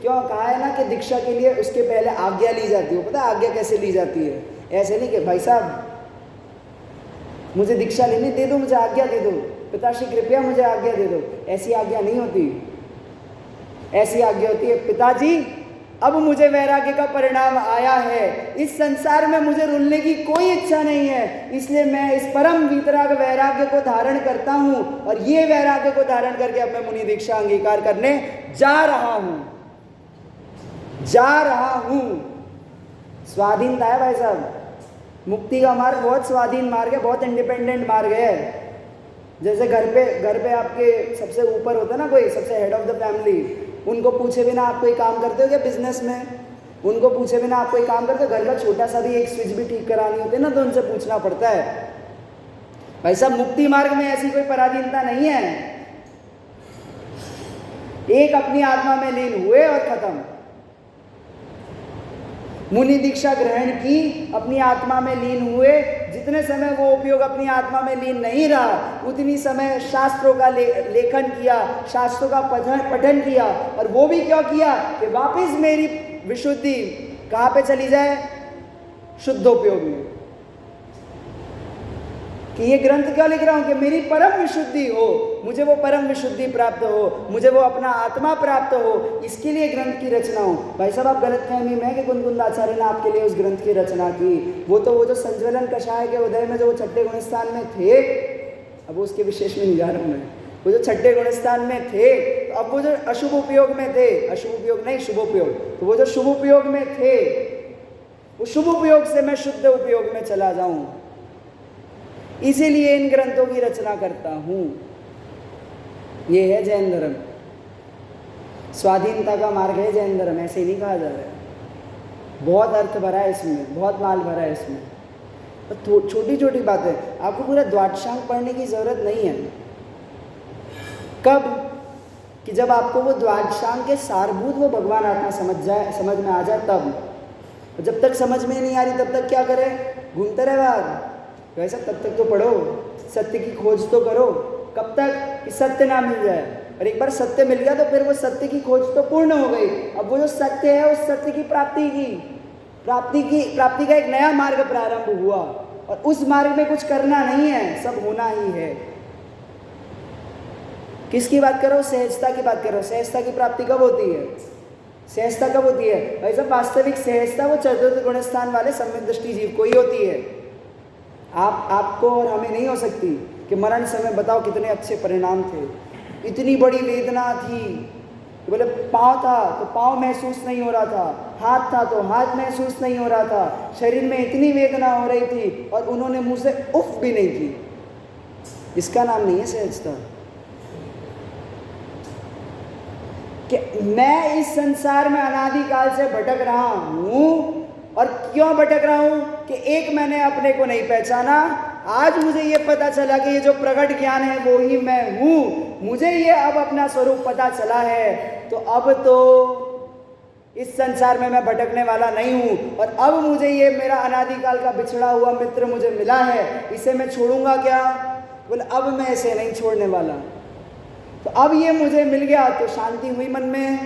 क्यों कहा है ना कि दीक्षा के लिए उसके पहले आज्ञा ली जाती है। पता है आज्ञा कैसे ली जाती है? ऐसे नहीं कि भाई साहब मुझे दीक्षा लेनी, दे दो, मुझे आज्ञा दे दो, पिताश्री कृपया मुझे आज्ञा दे दो। ऐसी आज्ञा नहीं होती। ऐसी आज्ञा होती है पिताजी अब मुझे वैराग्य का परिणाम आया है, इस संसार में मुझे रुलने की कोई इच्छा नहीं है, इसलिए मैं इस परम वीतराग वैराग्य को धारण करता हूं, और ये वैराग्य को धारण करके अब मैं मुनि दीक्षा अंगीकार करने जा रहा हूं। स्वाधीनता है भाई साहब। मुक्ति का मार्ग बहुत स्वाधीन मार्ग है, बहुत इंडिपेंडेंट मार्ग है। जैसे घर पे आपके सबसे ऊपर होता है ना कोई, सबसे हेड ऑफ द फैमिली, उनको पूछे बिना आप कोई काम करते हो क्या बिजनेस में? उनको पूछे बिना आप कोई काम करते हो? घर का छोटा सा भी एक स्विच भी ठीक करानी होती है ना, तो उनसे पूछना पड़ता है। भाई साहब मुक्ति मार्ग में ऐसी कोई पराधीनता नहीं है। एक अपनी आत्मा में लीन हुए और खत्म। मुनि दीक्षा ग्रहण की, अपनी आत्मा में लीन हुए, जितने समय वो उपयोग अपनी आत्मा में लीन नहीं रहा उतनी समय शास्त्रों का लेखन किया, शास्त्रों का पठन किया। और वो भी क्यों किया कि वापस मेरी विशुद्धि कहाँ पे चली जाए? शुद्धोपयोग में। कि ये ग्रंथ क्यों लिख रहा हूं कि मेरी परम विशुद्धि हो, मुझे वो परम विशुद्धि प्राप्त हो, मुझे वो अपना आत्मा प्राप्त हो, इसके लिए ग्रंथ की रचना हो। भाई साहब आप गलतफहमी में कि कुंदकुंद आचार्य ने आपके लिए उस ग्रंथ की रचना की, वो जो संज्वलन कषाय के उदय में जो वो छठे गुणस्थान में थे, अब उसके विशेष में नहीं जा रहा हूं मैं, वो जो छठे गुणस्थान में थे, तो अब वो जो अशुभ उपयोग में थे, अशुभ उपयोग नहीं शुभ उपयोग, तो वो जो शुभ उपयोग में थे, वो शुभ उपयोग से मैं शुद्ध उपयोग में चला जाऊं, इसीलिए इन ग्रंथों की रचना करता हूं। ये है जैन धर्म, स्वाधीनता का मार्ग है जैन धर्म, ऐसे ही नहीं कहा जा रहा है। बहुत अर्थ भरा है इसमें, बहुत माल भरा है इसमें। तो छोटी छोटी बातें, आपको पूरा द्वादशांग पढ़ने की जरूरत नहीं है। कब? कि जब आपको वो द्वादशांग के सारभूत वो भगवान आत्मा समझ में आ जाए तब। जब तक समझ में नहीं आ रही तब तक क्या करें? घूमते रहे बाहर। वैसा तब तक तो पढ़ो, सत्य की खोज तो करो। कब तक? कि सत्य ना मिल जाए। और एक बार सत्य मिल गया तो फिर वो सत्य की खोज तो पूर्ण हो गई। अब वो जो सत्य है उस सत्य की प्राप्ति का एक नया मार्ग प्रारंभ हुआ, और उस मार्ग में कुछ करना नहीं है, सब होना ही है। किसकी बात करो? सहजता की बात करो। सहजता की प्राप्ति कब होती है? सहजता कब होती है? भाई साहब वास्तविक सहजता वो चतुर्थ गुणस्थान वाले सम्यक दृष्टि जीव को ही होती है। आपको और हमें नहीं हो सकती। कि मरण समय बताओ कितने अच्छे परिणाम थे, इतनी बड़ी वेदना थी, बोले पाँव था तो पाँव महसूस नहीं हो रहा था, हाथ था तो हाथ महसूस नहीं हो रहा था, शरीर में इतनी वेदना हो रही थी और उन्होंने मुंह से उफ भी नहीं की। इसका नाम नहीं है सहजता। कि मैं इस संसार में अनादिकाल से भटक रहा हूँ। और क्यों भटक रहा हूँ कि एक, मैंने अपने को नहीं पहचाना। आज मुझे ये पता चला कि ये जो प्रकट ज्ञान है वो ही मैं हूँ। मुझे ये अब अपना स्वरूप पता चला है, तो अब तो इस संसार में मैं भटकने वाला नहीं हूँ। और अब मुझे ये मेरा अनादिकाल का बिछड़ा हुआ मित्र मुझे मिला है, इसे मैं छोड़ूंगा क्या? बोले अब मैं इसे नहीं छोड़ने वाला। तो अब ये मुझे मिल गया तो शांति हुई मन में,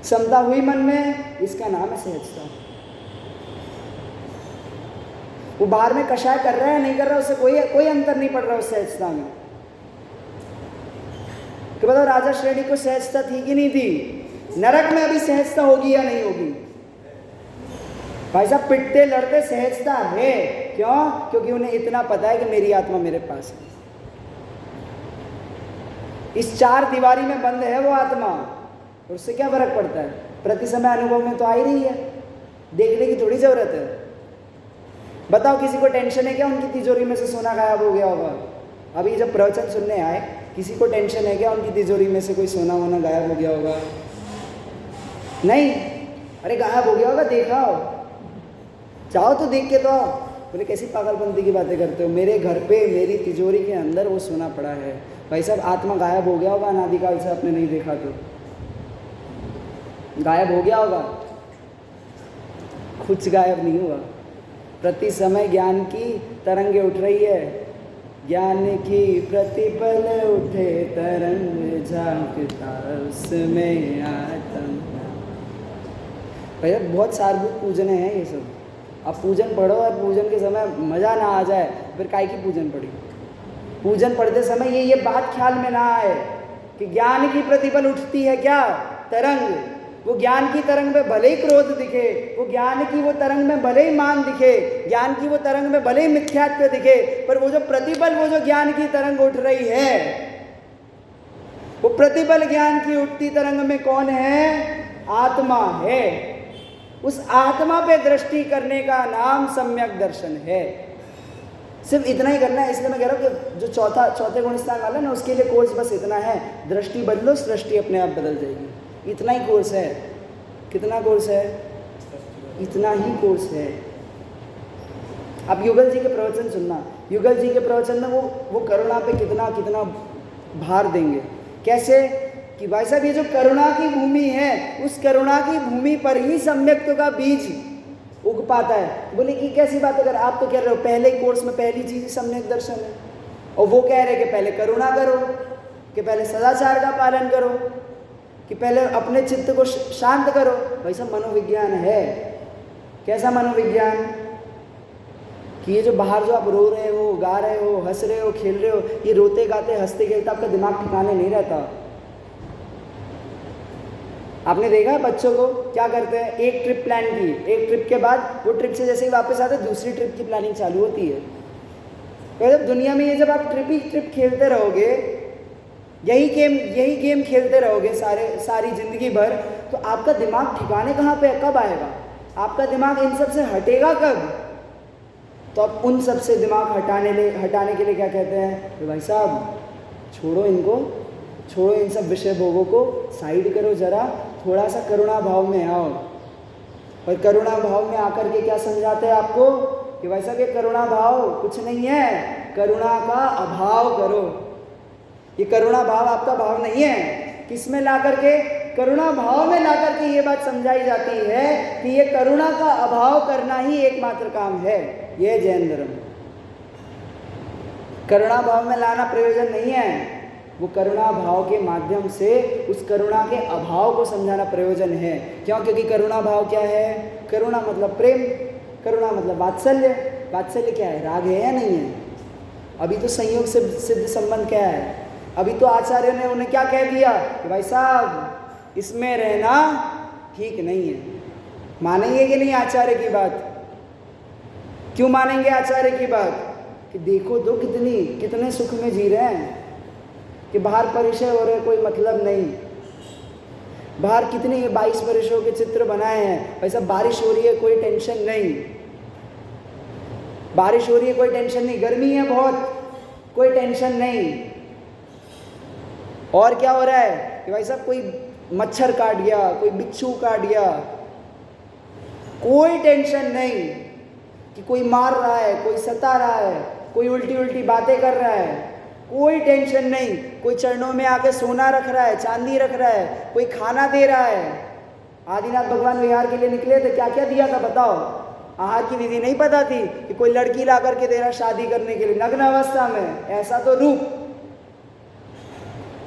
समता हुई मन में। इसका नाम है सहजता। वो बाहर में कषाय कर रहा है नहीं कर रहा, उससे कोई अंतर नहीं पड़ रहा उस सहजता में। कि बताओ राजा श्रेणी को सहजता थी कि नहीं थी? नरक में अभी सहजता होगी या नहीं होगी? भाई साहब पिटते लड़ते सहजता है। क्यों? क्योंकि उन्हें इतना पता है कि मेरी आत्मा मेरे पास है। इस चार दीवारी में बंद है वो आत्मा, और उससे क्या फर्क पड़ता है? प्रति समय अनुभव में तो आ ही रही है, देखने की थोड़ी जरूरत है। बताओ किसी को टेंशन है क्या उनकी तिजोरी में से सोना गायब हो गया होगा? अभी जब प्रवचन सुनने आए, किसी को टेंशन है क्या उनकी तिजोरी में से कोई सोना वोना गायब हो गया होगा? नहीं। अरे गायब हो गया होगा, देखा हो, चाहो तो देख के तो आओ। बोले कैसी पागलपंती की बातें करते हो? मेरे घर पे मेरी तिजोरी के अंदर वो सोना पड़ा है। भाई साहब आत्मा गायब हो गया होगा अनादिकाल से, आपने नहीं देखा तो गायब हो गया होगा? कुछ गायब नहीं हुआ। प्रति समय ज्ञान की तरंगे उठ रही है। ज्ञान की प्रतिपल उठे तरंग, झांकता उसमें आत्म। भैया बहुत सारभूत पूजन है ये सब। अब पूजन पढ़ो और पूजन के समय मज़ा ना आ जाए, फिर काहे की पूजन पढ़ी? पूजन पढ़ते समय ये बात ख्याल में ना आए कि ज्ञान की प्रतिपल उठती है क्या तरंग। वो ज्ञान की तरंग में भले ही क्रोध दिखे, वो ज्ञान की वो तरंग में भले ही मान दिखे, ज्ञान की वो तरंग में भले ही मिथ्यात्व दिखे, पर वो जो प्रतिपल, वो जो ज्ञान की तरंग उठ रही है, वो प्रतिपल ज्ञान की उठती तरंग में कौन है? आत्मा है। उस आत्मा पे दृष्टि करने का नाम सम्यक दर्शन है। सिर्फ इतना ही करना है। इसलिए मैं कह रहा हूँ कि जो चौथे गुण स्थान वाला ना, उसके लिए कोर्स बस इतना है, दृष्टि बदलो, सृष्टि अपने आप बदल जाएगी। इतना ही कोर्स है। कितना कोर्स है? इतना ही कोर्स है। अब युगल जी के प्रवचन सुनना। युगल जी के प्रवचन में वो करुणा पे कितना कितना भार देंगे। कैसे कि भाई साहब ये जो करुणा की भूमि है, उस करुणा की भूमि पर ही सम्यक्त्व का बीज उग पाता है। बोले कि कैसी बात? अगर आप तो कह रहे हो पहले ही कोर्स में पहली चीज सम्यक दर्शन है, और वो कह रहे कि पहले करुणा करो, कि पहले सदाचार का पालन करो, कि पहले अपने चित्त को शांत करो। भाई साहब मनोविज्ञान है। कैसा मनोविज्ञान? कि ये जो बाहर जो आप रो रहे हो, गा रहे हो, हंस रहे हो, खेल रहे हो, ये रोते गाते हंसते खेलते आपका दिमाग ठिकाने नहीं रहता। आपने देखा बच्चों को क्या करते हैं? एक ट्रिप प्लान की, एक ट्रिप के बाद वो ट्रिप से जैसे ही वापस आते दूसरी ट्रिप की प्लानिंग चालू होती है। तो जब दुनिया में ये जब आप ट्रिप ही ट्रिप खेलते रहोगे, यही गेम खेलते रहोगे सारी जिंदगी भर, तो आपका दिमाग ठिकाने कहाँ पे कब आएगा? आपका दिमाग इन सब से हटेगा कब? तो अब उन सब से दिमाग हटाने के लिए क्या कहते हैं? तो भाई साहब छोड़ो इनको, छोड़ो इन सब विषय भोगों को, साइड करो जरा, थोड़ा सा करुणा भाव में आओ। और करुणा भाव में आकर के क्या समझाते हैं आपको? कि भाई साहब ये करुणा भाव कुछ नहीं है, करुणा का अभाव करो। ये करुणा भाव आपका भाव नहीं है। किस में ला करके? करुणा भाव में ला करके ये बात समझाई जाती है कि ये करुणा का अभाव करना ही एकमात्र काम है। यह जैन धर्म। करुणा भाव में लाना प्रयोजन नहीं है, वो करुणा भाव के माध्यम से उस करुणा के अभाव को समझाना प्रयोजन है। क्यों? क्योंकि करुणा भाव क्या है? करुणा मतलब प्रेम, करुणा मतलब वात्सल्य। वात्सल्य क्या है? राग है या नहीं है? अभी तो संयोग से सिद्ध संबंध क्या है? अभी तो आचार्य ने उन्हें क्या कह दिया कि भाई साहब इसमें रहना ठीक नहीं है। मानेंगे कि नहीं आचार्य की बात? क्यों मानेंगे आचार्य की बात? कि देखो तो कितने सुख में जी रहे हैं, कि बाहर परिचय हो रहे, कोई मतलब नहीं। बाहर कितने 22 वर्षों के चित्र बनाए हैं। भाई साहब बारिश हो रही है, कोई टेंशन नहीं। बारिश हो रही है, कोई टेंशन नहीं। गर्मी है बहुत, कोई टेंशन नहीं। और क्या हो रहा है कि भाई साहब कोई मच्छर काट गया, कोई बिच्छू काट गया, कोई टेंशन नहीं कि कोई मार रहा है, कोई सता रहा है, कोई उल्टी उल्टी बातें कर रहा है, कोई टेंशन नहीं। कोई चरणों में आके सोना रख रहा है, चांदी रख रहा है, कोई खाना दे रहा है। आदिनाथ भगवान विहार के लिए निकले थे, क्या क्या दिया था बताओ? आहार की विधि नहीं पता थी कि कोई लड़की ला करके दे रहा शादी करने के लिए नग्न अवस्था में, ऐसा तो रूप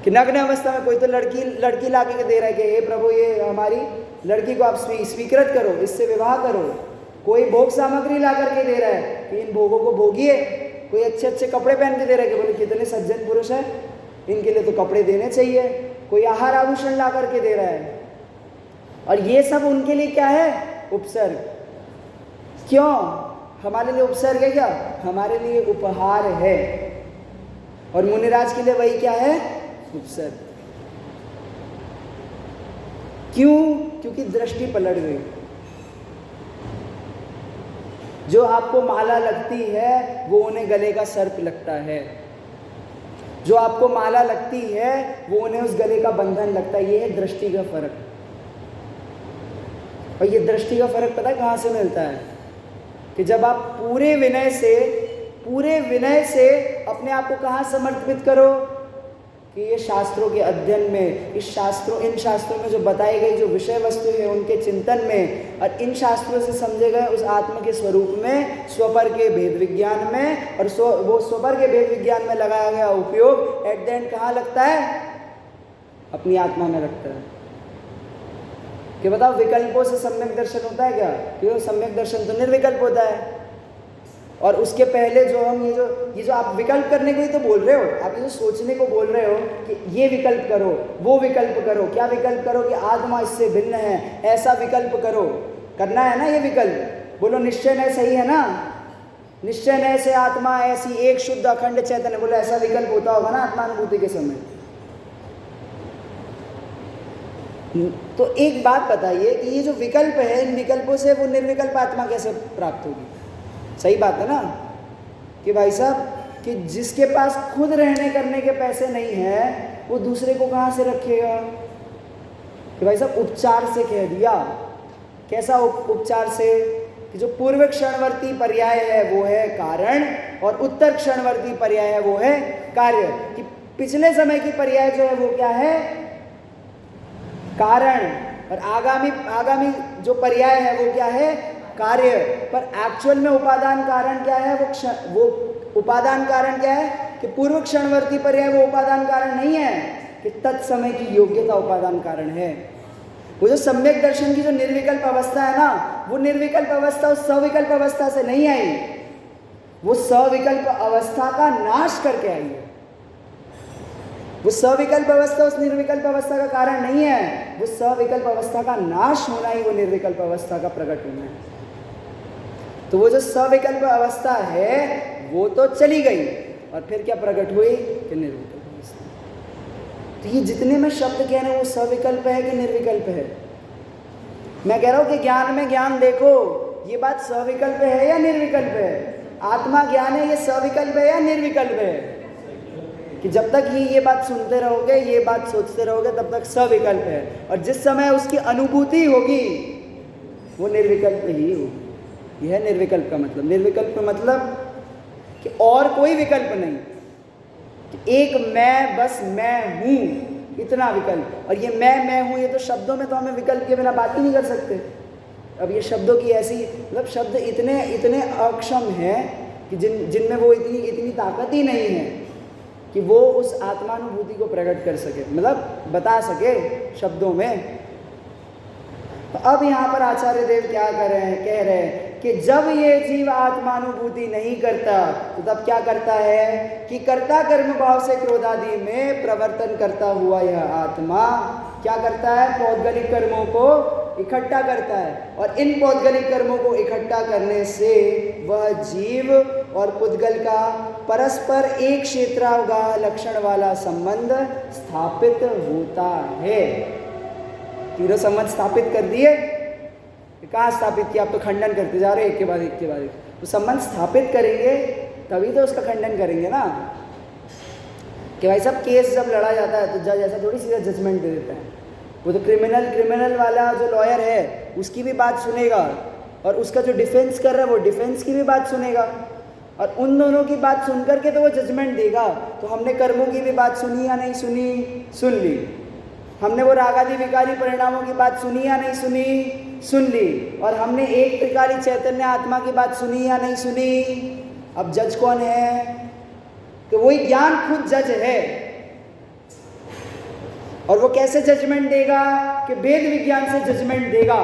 कि नग्न अवस्था में कोई तो लड़की ला के दे रहा है कि हे प्रभु ये हमारी लड़की को आप स्वीकृत करो, इससे विवाह करो। कोई भोग सामग्री ला करके दे रहा है कि इन भोगों को भोगिए। कोई अच्छे अच्छे कपड़े पहन के दे रहा है कि बोले कितने सज्जन पुरुष हैं, इनके लिए तो कपड़े देने चाहिए। कोई आहार आभूषण ला करके दे रहा है, और ये सब उनके लिए क्या है? उपसर्ग। क्यों? हमारे लिए उपसर्ग है क्या? हमारे लिए उपहार है। और मुनिराज के लिए वही क्या है? उपसर्ग। क्यों? क्योंकि दृष्टि पलट गई। जो आपको माला लगती है वो उन्हें गले का सर्प लगता है, जो आपको माला लगती है वो उन्हें उस गले का बंधन लगता है। ये है दृष्टि का फर्क। और ये दृष्टि का फर्क पता है कहाँ से मिलता है? कि जब आप पूरे विनय से अपने आप को कहाँ समर्पित करो कि ये शास्त्रों के अध्ययन में, इन शास्त्रों में जो बताई गई जो विषय वस्तु है उनके चिंतन में, और इन शास्त्रों से समझे गए उस आत्मा के स्वरूप में, स्वपर के भेद विज्ञान में, और वो स्वपर के भेद विज्ञान में लगाया गया उपयोग एट द एंड कहाँ लगता है? अपनी आत्मा में लगता है। कि बताओ विकल्पों से सम्यक दर्शन होता है क्या? क्यों? सम्यक दर्शन तो निर्विकल्प होता है। और उसके पहले जो हम ये जो आप विकल्प करने को ही तो बोल रहे हो, आप ये जो सोचने को बोल रहे हो कि ये विकल्प करो, वो विकल्प करो। क्या विकल्प करो? कि आत्मा इससे भिन्न है, ऐसा विकल्प करो। करना है ना ये विकल्प? बोलो निश्चय नय सही है ना? निश्चय नय से आत्मा ऐसी एक शुद्ध अखंड चैतन्य, बोलो ऐसा विकल्प होता होगा ना आत्मानुभूति के समय? तो एक बात बताइए कि ये जो विकल्प है, इन विकल्पों से वो निर्विकल्प आत्मा कैसे प्राप्त होगी? सही बात है ना कि भाई साहब कि जिसके पास खुद रहने करने के पैसे नहीं है वो दूसरे को कहाँ से रखेगा? कि भाई साहब उपचार से कह दिया। कैसा उपचार से? कि जो पूर्व क्षणवर्ती पर्याय है वो है कारण, और उत्तर क्षणवर्ती पर्याय है वो है कार्य। कि पिछले समय की पर्याय जो है वो क्या है? कारण। और आगामी जो पर्याय है वो क्या है? कार्य। पर एक्चुअल में उपादान कारण क्या है? वो उपादान कारण क्या है? कि पूर्व क्षणवर्ती पर्याय वो उपादान कारण नहीं है, कि तत्समय की योग्यता उपादान कारण है। वो जो सम्यक दर्शन की जो निर्विकल्प अवस्था है ना, वो निर्विकल्प अवस्था उस सविकल्प अवस्था से नहीं आई, वो सविकल्प अवस्था का नाश करके आई है। वो सविकल्प अवस्था उस निर्विकल्प अवस्था का कारण नहीं है, वो सविकल्प अवस्था का नाश होना ही वो निर्विकल्प अवस्था का प्रकट होना है। तो वो जो सविकल्प अवस्था है वो तो चली गई, और फिर क्या प्रकट हुई? कि निर्विकल्प अवस्था। तो ये जितने में शब्द कह रहे हैं वो सविकल्प है कि निर्विकल्प है? मैं कह रहा हूँ कि ज्ञान में ज्ञान देखो, ये बात सविकल्प है या निर्विकल्प है? आत्मा ज्ञान है, ये सविकल्प है या निर्विकल्प है? कि जब तक ये बात सुनते रहोगे, ये बात सोचते रहोगे, तब तक सविकल्प है। और जिस समय उसकी अनुभूति होगी वो निर्विकल्प ही होगी। यह है निर्विकल्प का मतलब। निर्विकल्प का मतलब कि और कोई विकल्प नहीं, कि एक मैं, बस मैं हूँ, इतना विकल्प। और ये मैं हूँ, ये तो शब्दों में तो हमें विकल्प के बिना बात ही नहीं कर सकते। अब ये शब्दों की ऐसी मतलब शब्द इतने अक्षम हैं कि जिनमें वो इतनी ताकत ही नहीं है कि वो उस आत्मानुभूति को प्रकट कर सके, मतलब बता सके शब्दों में। तो अब यहाँ पर आचार्य देव क्या कह रहे हैं कि जब ये जीव आत्मानुभूति नहीं करता तो तब क्या करता है? कि कर्ता कर्म भाव से क्रोधादि में प्रवर्तन करता हुआ यह आत्मा क्या करता है? पौद्गलिक कर्मों को इकट्ठा करता है, और इन पौद्गलिक कर्मों को इकट्ठा करने से वह जीव और पुद्गल का परस्पर एक क्षेत्रावगाह लक्षण वाला संबंध स्थापित होता है। तीनों संबंध स्थापित कर दिए। कहाँ स्थापित किया? आप तो खंडन करते जा रहे एक के बाद एक। तो संबंध स्थापित करेंगे तभी तो उसका खंडन करेंगे ना। कि भाई साहब केस जब लड़ा जाता है तो जज ऐसा थोड़ी सीधा जजमेंट दे देता है वो तो क्रिमिनल वाला जो लॉयर है उसकी भी बात सुनेगा, और उसका जो डिफेंस कर रहा है वो डिफेंस की भी बात सुनेगा, और उन दोनों की बात सुन करके तो वो जजमेंट देगा। तो हमने कर्मों की भी बात सुनी या नहीं सुनी? सुन ली। हमने वो रागादि विकारी परिणामों की बात सुनी या नहीं सुनी? सुन ली। और हमने एक त्रिकाली चैतन्य आत्मा की बात सुनी या नहीं सुनी? अब जज कौन है? तो वही ज्ञान खुद जज है। और वो कैसे जजमेंट देगा? कि वेद विज्ञान से जजमेंट देगा।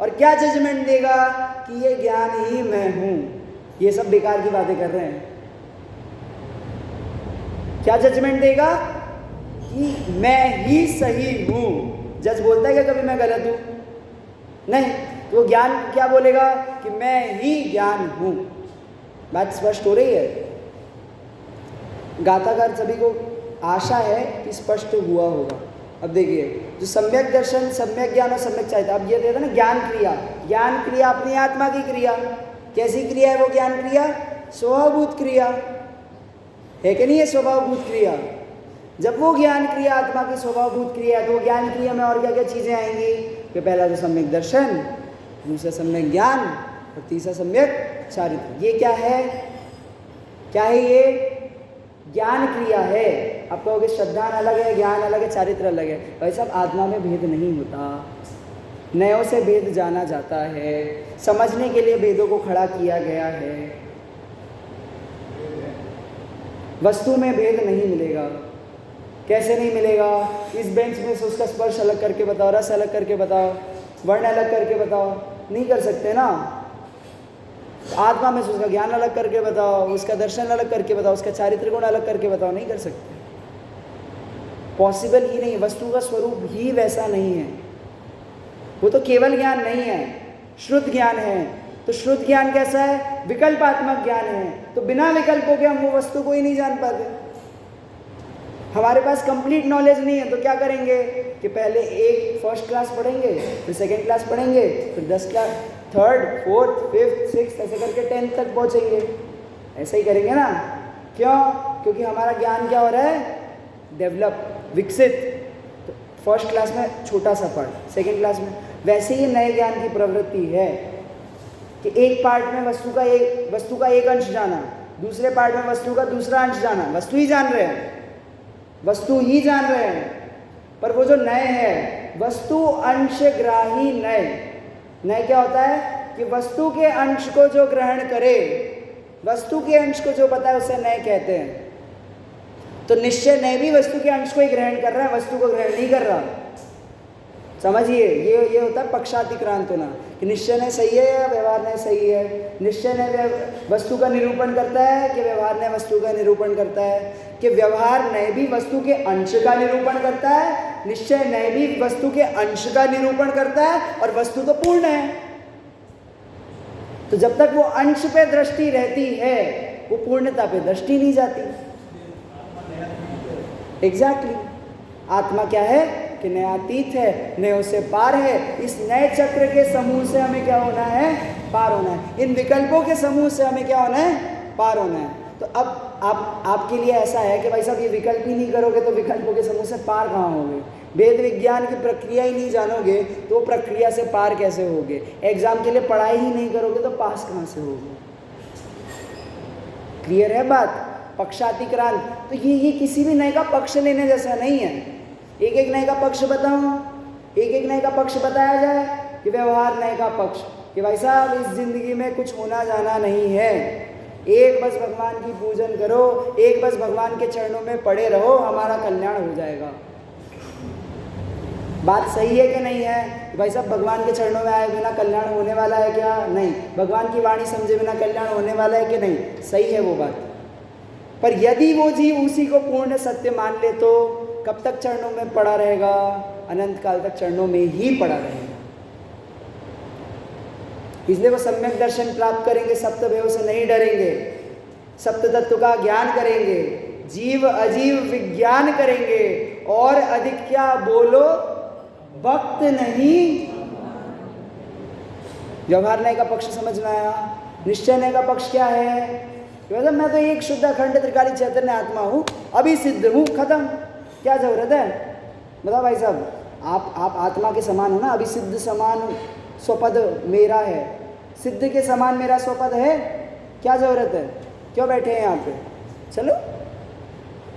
और क्या जजमेंट देगा? कि ये ज्ञान ही मैं हूं। ये सब बेकार की बातें कर रहे हैं। क्या जजमेंट देगा? कि मैं ही सही हूं। जज बोलता है क्या कभी मैं गलत हूं? नहीं। तो वो ज्ञान क्या बोलेगा? कि मैं ही ज्ञान हूं। बात स्पष्ट हो रही है? गाथाकार सभी को आशा है कि स्पष्ट हुआ होगा। अब देखिए, जो सम्यक दर्शन, सम्यक ज्ञान और सम्यक चाहता, अब ये देता ना ज्ञान क्रिया। ज्ञान क्रिया अपनी आत्मा की क्रिया। कैसी क्रिया है वो ज्ञान क्रिया? स्वभावभूत क्रिया है कि नहीं है? स्वभावभूत क्रिया। जब वो ज्ञान क्रिया आत्मा की स्वभावभूत क्रिया है, तो वो ज्ञान क्रिया में और क्या क्या चीजें आएंगी? कि पहला तो सम्यक दर्शन, दूसरा सम्यक ज्ञान, और तीसरा सम्यक चारित्र। ये क्या है? क्या है ये? ज्ञान क्रिया है। आप कहोगे श्रद्धान अलग है, ज्ञान अलग है, चारित्र अलग है। वैसे अब आत्मा में भेद नहीं होता। नयों से भेद जाना जाता है। समझने के लिए भेदों को खड़ा किया गया है। वस्तु में भेद नहीं मिलेगा। कैसे नहीं मिलेगा? इस बेंच में से उसका स्पर्श अलग करके बताओ, रस अलग करके बताओ, वर्ण अलग करके बताओ, नहीं कर सकते ना। आत्मा में से उसका ज्ञान अलग करके बताओ, उसका दर्शन अलग करके बताओ, उसका चारित्र गुण अलग करके बताओ, नहीं कर सकते। पॉसिबल ही नहीं। वस्तु का स्वरूप ही वैसा नहीं है। वो तो केवल ज्ञान नहीं है, शुद्ध ज्ञान है। तो शुद्ध ज्ञान कैसा है? विकल्पात्मक ज्ञान है। तो बिना विकल्पों के हम वो वस्तु को ही नहीं जान पाते। हमारे पास कंप्लीट नॉलेज नहीं है, तो क्या करेंगे? कि पहले एक फर्स्ट क्लास पढ़ेंगे, फिर सेकेंड क्लास पढ़ेंगे, फिर 10 class, third, fourth, fifth, six, ऐसे करके 10th तक पहुँचेंगे। ऐसा ही करेंगे ना? क्यों? क्योंकि हमारा ज्ञान क्या हो रहा है? डेवलप, विकसित। तो फर्स्ट क्लास में छोटा सा पार्ट, सेकेंड क्लास में। वैसे ही नए ज्ञान की प्रवृत्ति है कि एक पार्ट में वस्तु का एक अंश जाना, दूसरे पार्ट में वस्तु का दूसरा अंश जाना। वस्तु ही जान रहे हैं, वस्तु ही जान रहे हैं, पर वो जो नए है, वस्तु अंशग्राही नए। नए क्या होता है? कि वस्तु के अंश को जो ग्रहण करे, वस्तु के अंश को जो पता है, उसे नए कहते हैं। तो निश्चय नए भी वस्तु के अंश को ही ग्रहण कर रहा है, वस्तु को ग्रहण नहीं कर रहा। समझिए, ये होता है पक्षातिक्रांत होना, कि निश्चय नए सही है या व्यवहार नए सही है। निश्चय नए वस्तु का निरूपण करता है कि व्यवहार नए वस्तु का निरूपण करता है, कि व्यवहार नए भी वस्तु के अंश का निरूपण करता है, निश्चय नए भी वस्तु के अंश का निरूपण करता है, और वस्तु तो पूर्ण है। तो जब तक वो अंश पे दृष्टि रहती है, वो पूर्णता पे दृष्टि नहीं जाती। एग्जैक्टली। आत्मा क्या है? कि नयातीत है, नयों से पार है। इस नए चक्र के समूह से हमें क्या होना है? पार होना है। इन विकल्पों के समूह से हमें क्या होना है? पार होना है। तो अब आपके लिए ऐसा है कि भाई साहब, ये विकल्प ही नहीं करोगे तो विकल्पों के समूह से पार कहाँ होगे? वेद विज्ञान की प्रक्रिया ही नहीं जानोगे तो प्रक्रिया से पार कैसे होगे? एग्जाम के लिए पढ़ाई ही नहीं करोगे तो पास कहाँ से होगे? क्लियर है बात? पक्षातिक्रांत। तो ये किसी भी नए का पक्ष लेने जैसा नहीं है। एक एक नए का पक्ष बताऊं, एक एक नए का पक्ष बताया जाए कि व्यवहार नए का पक्ष, कि भाई साहब इस जिंदगी में कुछ होना जाना नहीं है, एक बस भगवान की पूजन करो, एक बस भगवान के चरणों में पड़े रहो, हमारा कल्याण हो जाएगा। बात सही है कि नहीं है? भाई साहब भगवान के चरणों में आए बिना कल्याण होने वाला है क्या? नहीं। भगवान की वाणी समझे बिना कल्याण होने वाला है कि नहीं? सही है वो बात। पर यदि वो जीव उसी को पूर्ण सत्य मान ले तो कब तक चरणों में पड़ा रहेगा? अनंत काल तक चरणों में ही पड़ा रहेगा। इसलिए वो सम्यक दर्शन प्राप्त करेंगे, सप्तभेव से नहीं डरेंगे, सप्त तत्व का ज्ञान करेंगे, जीव अजीव विज्ञान करेंगे, और अधिक क्या बोलो? भक्त नहीं। व्यवहार नए का पक्ष समझ में आया? निश्चय नए का पक्ष क्या है? मतलब मैं तो एक शुद्ध अखंड त्रिकाली चैतन्य आत्मा हूँ, अभी सिद्ध हूँ, खत्म। क्या जरूरत है? बताओ भाई साहब, आप आत्मा के समान हो ना। अभी सिद्ध समान स्वपद मेरा है, सिद्ध के समान मेरा स्वपद है, क्या जरूरत है, क्यों बैठे हैं यहाँ पे? चलो,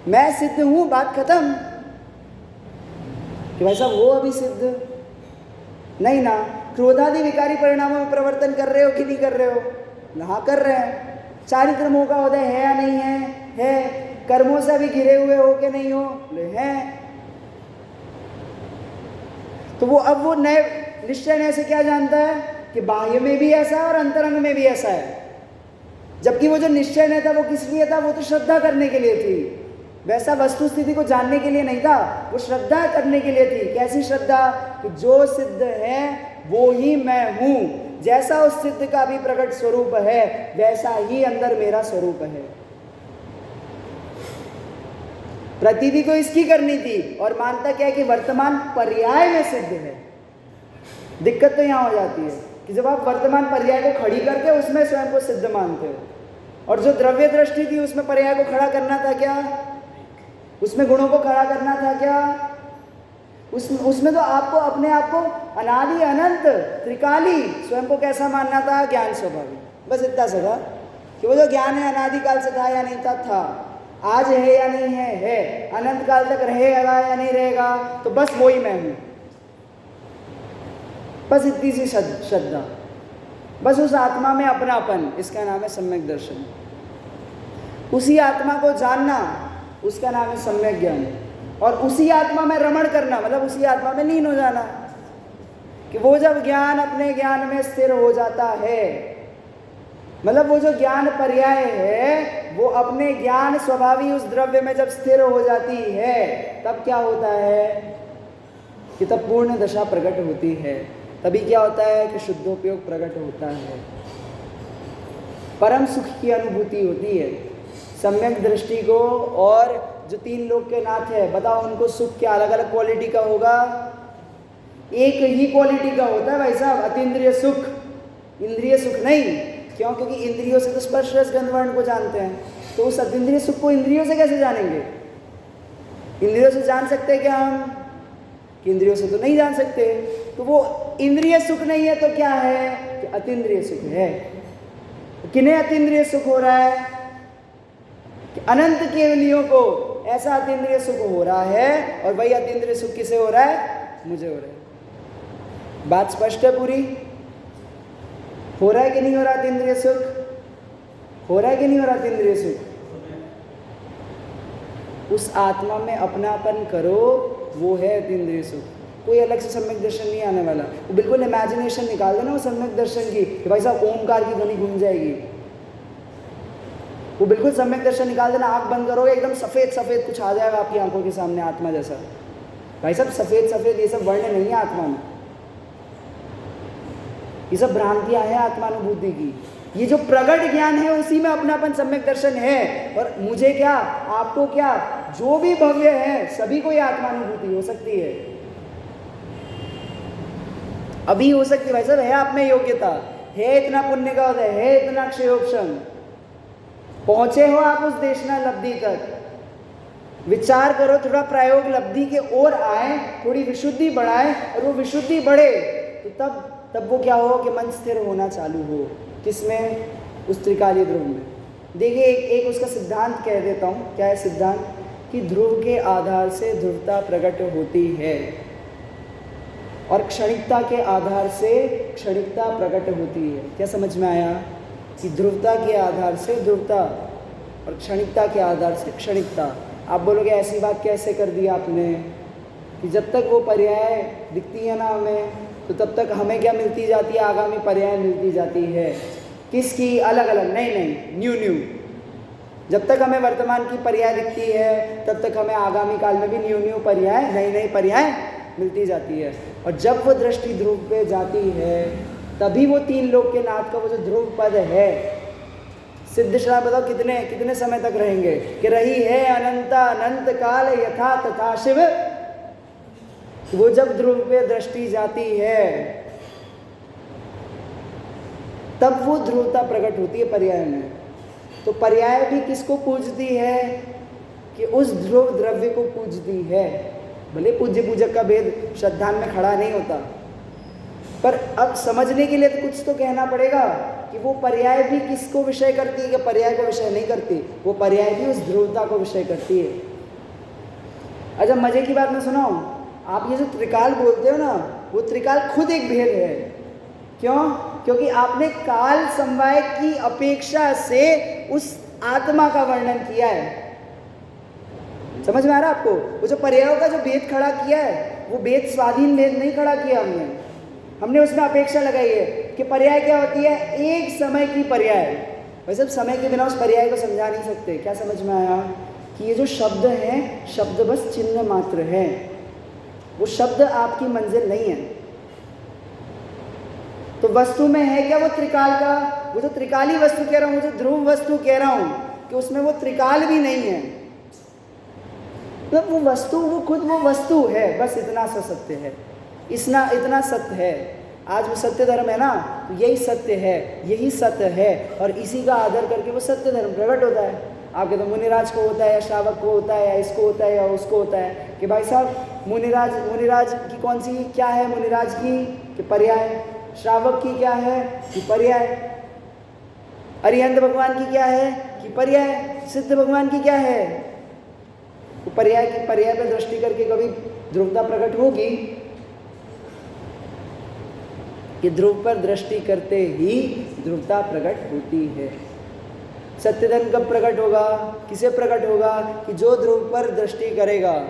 मैं सिद्ध हूं, बात खत्म। कि भाई साहब वो अभी सिद्ध नहीं ना। क्रोधादि विकारी परिणामों में प्रवर्तन कर रहे हो कि नहीं कर रहे हो? हाँ कर रहे हैं। चारित्र मोह का उदय है या नहीं है? है। कर्मों से भी घिरे हुए हो कि नहीं हो? है। तो वो अब वो नए निश्चय नए से क्या जानता है कि बाह्य में भी ऐसा है और अंतरंग में भी ऐसा है। जबकि वो जो निश्चय नहीं था वो किस लिए था? वो तो श्रद्धा करने के लिए थी। वैसा वस्तु स्थिति को जानने के लिए नहीं था, वो श्रद्धा करने के लिए थी। कैसी श्रद्धा? कि जो सिद्ध है वो ही मैं हूं। जैसा उस सिद्ध का भी प्रकट स्वरूप है वैसा ही अंदर मेरा स्वरूप है। प्रतीति तो इसकी करनी थी और मानता क्या है कि वर्तमान पर्याय में सिद्ध है। दिक्कत तो यहां हो जाती है कि जब आप वर्तमान पर्याय को खड़ी करके उसमें स्वयं को सिद्ध मानते हो, और जो द्रव्य दृष्टि थी उसमें पर्याय को खड़ा करना था क्या? उसमें गुणों को खड़ा करना था क्या? उसमें तो आपको अपने आप को अनादि अनंत त्रिकाली स्वयं को कैसा मानना था? ज्ञान स्वभावी। बस इतना सा था कि वो जो ज्ञान है अनादिकाल से था या नहीं था, आज है या नहीं है, अनंत काल तक रहेगा या नहीं रहेगा, तो बस वो ही मैं हूं। बस इतनी सी श्रद्धा, बस उस आत्मा में अपनापन, इसका नाम है सम्यक दर्शन। उसी आत्मा को जानना, उसका नाम है सम्यक ज्ञान। और उसी आत्मा में रमण करना, मतलब उसी आत्मा में लीन हो जाना। कि वो जब ज्ञान अपने ज्ञान में स्थिर हो जाता है, मतलब वो जो ज्ञान पर्याय है वो अपने ज्ञान स्वभावी उस द्रव्य में जब स्थिर हो जाती है, तब क्या होता है कि तब पूर्ण दशा प्रकट होती है। तभी क्या होता है कि शुद्धोपयोग प्रकट होता है, परम सुख की अनुभूति होती है। सम्यक दृष्टि को और जो तीन लोक के नाथ है, बताओ उनको सुख क्या अलग अलग क्वालिटी का होगा? एक ही क्वालिटी का होता है भाई साहब, अतीन्द्रिय सुख, इंद्रिय सुख नहीं। क्यों? क्योंकि इंद्रियों से तो स्पर्श रस गंध वर्ण को जानते हैं, तो उस अतीन्द्रिय सुख को इंद्रियों से कैसे जानेंगे? इंद्रियों से जान सकते हैं क्या हम? कि इंद्रियों से तो नहीं जान सकते। तो वो इंद्रिय सुख नहीं है तो क्या है? कि अतीन्द्रिय सुख है। किन्हें अतीन्द्रिय सुख हो रहा है? कि अनंत केवलियों को ऐसा अतीन्द्रिय सुख हो रहा है, और वही अतीन्द्रिय सुख किसे हो रहा है? मुझे हो रहा है। बात स्पष्ट है पूरी? हो रहा है कि नहीं हो रहा अतीन्द्रिय सुख? हो रहा है कि नहीं हो रहा अतीन्द्रिय सुख? उस आत्मा में अपनापन करो, वो है अतीन्द्रिय सुख। कोई अलग से सम्यक दर्शन नहीं आने वाला। वो बिल्कुल इमेजिनेशन निकाल देना वो सम्यक दर्शन की, कि भाई साहब ओमकार की ध्वनि गूंज जाएगी। वो बिल्कुल सम्यक दर्शन निकाल देना, आंख बंद करोगे एकदम सफ़ेद सफ़ेद कुछ आ जाएगा आपकी आंखों के सामने आत्मा जैसा। भाई साहब सफ़ेद सफ़ेद ये सब वर्ण नहीं है आत्मा में, ये सब भ्रांतियां हैं आत्मानुभूति की। ये जो प्रगट ज्ञान है उसी में अपनापन सम्यक दर्शन है। और मुझे क्या, आपको क्या, जो भी भव्य है सभी को ये आत्मानुभूति हो सकती है, अभी हो सकती है। भाई साहब है आप में योग्यता, है इतना पुण्य का उदय, है इतना क्षयोपशम, पहुंचे हो आप उस देशना लब्धि तक। विचार करो, थोड़ा प्रयोग लब्धि के ओर आए, थोड़ी विशुद्धि बढ़ाए, और वो विशुद्धि बढ़े तो तब वो क्या हो कि मन स्थिर होना चालू हो। किसमें? उस त्रिकालीय ध्रुव में। देखिए एक उसका सिद्धांत कह देता हूँ। क्या है सिद्धांत? कि ध्रुव के आधार से ध्रुवता प्रकट होती है, और क्षणिकता के आधार से क्षणिकता प्रकट होती है। क्या समझ में आया? कि ध्रुवता के आधार से ध्रुवता और क्षणिकता के आधार से क्षणिकता। आप बोलोगे ऐसी बात कैसे कर दी आपने? कि जब तक वो पर्याय दिखती है ना हमें, तो तब तक हमें क्या मिलती जाती है? आगामी पर्याय मिलती जाती है। किसकी? अलग अलग, नहीं, न्यू न्यू। जब तक हमें वर्तमान की पर्याय दिखती है तब तक हमें आगामी काल में भी न्यू न्यू पर्याय, नई नई पर्याय मिलती जाती है। और जब वो दृष्टि ध्रुव पे जाती है तभी वो तीन लोक के नाथ का वो जो ध्रुव पद है, सिद्ध श्राप बताओ कितने समय तक रहेंगे? कि रही है अनंत अनंत काल यथा तथा शिव। वो जब ध्रुव पे दृष्टि जाती है तब वो ध्रुवता प्रकट होती है पर्याय में। तो पर्याय भी किसको पूजती है? कि उस ध्रुव द्रव्य को पूजती है। भले पूज्य पूजक का भेद श्रद्धान में खड़ा नहीं होता, पर अब समझने के लिए तो कुछ तो कहना पड़ेगा कि वो पर्याय भी किसको विषय करती है कि पर्याय को विषय नहीं करती। वो पर्याय भी उस ध्रुवता को विषय करती है। अच्छा, मजे की बात मैं सुनाऊं, आप ये जो त्रिकाल बोलते हो ना, वो त्रिकाल खुद एक भेद है। क्यों? क्योंकि आपने काल समवाय की अपेक्षा से उस आत्मा का वर्णन किया है। समझ में आ रहा है आपको? वो जो पर्यायों का जो भेद खड़ा किया है, वो भेद स्वाधीन भेद नहीं खड़ा किया हमने उसमें अपेक्षा लगाई है कि पर्याय क्या होती है, एक समय की पर्याय। वैसे समय के बिना उस पर्याय को समझा नहीं सकते। क्या समझ में आया? कि ये जो शब्द है, शब्द बस चिन्ह मात्र है, वो शब्द आपकी मंजिल नहीं है। तो वस्तु में है क्या वो त्रिकाल का? वो जो त्रिकाली वस्तु कह रहा हूं, वो जो ध्रुव वस्तु कह रहा हूं, कि उसमें वो त्रिकाल भी नहीं है। तो वो वस्तु, वो खुद वो वस्तु है, बस इतना सा सत्य है, इतना सत्य है। आज वो सत्य धर्म है ना, तो यही सत्य है, यही सत्य है, और इसी का आदर करके वो सत्य धर्म प्रकट होता है। आपके तो मुनिराज को होता है, या श्रावक को होता है, या इसको होता है, या उसको होता है कि भाई साहब मुनिराज की कौन सी क्या है, मुनिराज की कि पर्याय, श्रावक की क्या है कि पर्याय, अरिहंत भगवान की क्या है कि पर्याय, सिद्ध भगवान की क्या है। तो पर्याय की पर्याय पर दृष्टि करके कभी ध्रुवता प्रकट होगी कि ध्रुव पर दृष्टि करते ही ध्रुवता प्रकट होती है। सत्यधन कब प्रकट होगा? किसे प्रकट होगा? कि जो ध्रुव पर दृष्टि करेगा।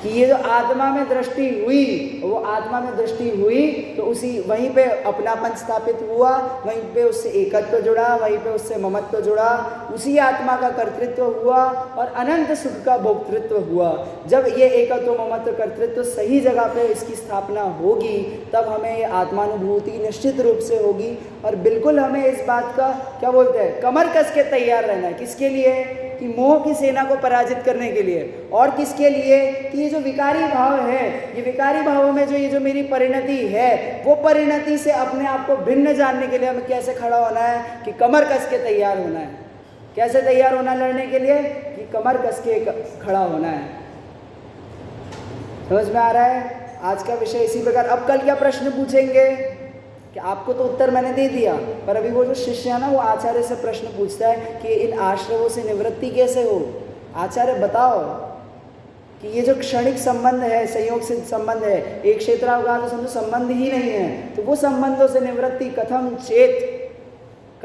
कि ये जो आत्मा में दृष्टि हुई, वो आत्मा में दृष्टि हुई तो उसी वहीं पे अपनापन स्थापित हुआ, वहीं पे उससे एकत्व जुड़ा, वहीं पे उससे ममत्व जुड़ा, उसी आत्मा का कर्तृत्व हुआ और अनंत सुख का भोक्तृत्व हुआ। जब ये एकत्व ममत्व कर्तृत्व सही जगह पे इसकी स्थापना होगी, तब हमें ये आत्मानुभूति निश्चित रूप से होगी। और बिल्कुल हमें इस बात का क्या बोलते हैं, कमर कस के तैयार रहना है। किसके लिए? कि मोह की सेना को पराजित करने के लिए। और किसके लिए? कि ये जो विकारी भाव है, ये विकारी भावों में जो ये जो मेरी परिणति है, वो परिणति से अपने आप को भिन्न जानने के लिए हमें कैसे खड़ा होना है? कि कमर कस के तैयार होना है। कैसे तैयार होना लड़ने के लिए? कि कमर कस के खड़ा होना है। समझ में आ रहा है? आज का विषय इसी प्रकार। अब कल क्या प्रश्न पूछेंगे कि आपको तो उत्तर मैंने दे दिया, पर अभी वो जो शिष्य है ना, वो आचार्य से प्रश्न पूछता है कि इन आश्रमों से निवृत्ति कैसे हो। आचार्य बताओ कि ये जो क्षणिक संबंध है, संयोग से संबंध है, एक क्षेत्रावगाह तो समझो संबंध ही नहीं है, तो वो संबंधों से निवृत्ति कथम चेत,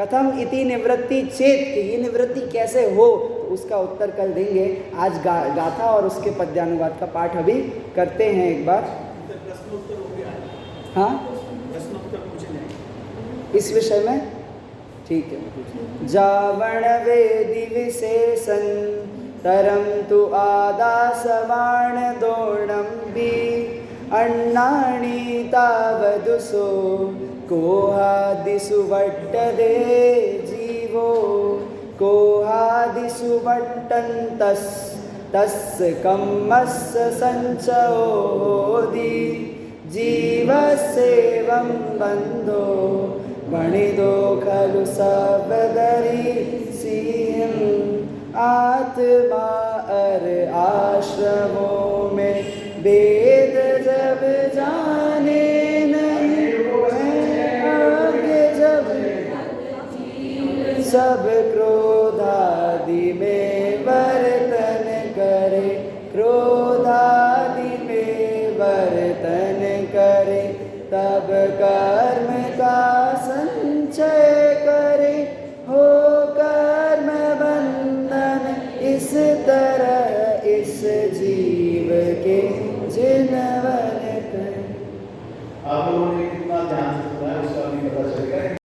कथम इति निवृत्ति चेत, कि ये निवृत्ति कैसे हो, तो उसका उत्तर कल देंगे। आज गाथा और उसके पद्यानुवाद का पाठ अभी करते हैं एक बार। प्रश्नोत्तर हो गया। हाँ, प्रश्नोत्तर पूछने इस विषय में ठीक है। जावण वेदि विशेषण तरम तु आदासवाण दोणम भी अन्नानि तावदुसो कोहादिषु वट्टदे जीवो कोहादिषु वट्टन्तस् तस्य कम्मस्य संचयोदि जीवसेवं बन्धो वणिदो खलु सबदरी सिंह आत्मा अर आश्रमों में वेद जब जाने नहीं आगे जब सब क्रोधादि में वर्तन करे, क्रोधादि में वर्तन करे, तब कर्म का संचय करे, हो कर्म बंधन इस तरह इस जीव के जिनवन कर। आप लोगों ने कितना ध्यान से सुना है उसका भी पता चल गया।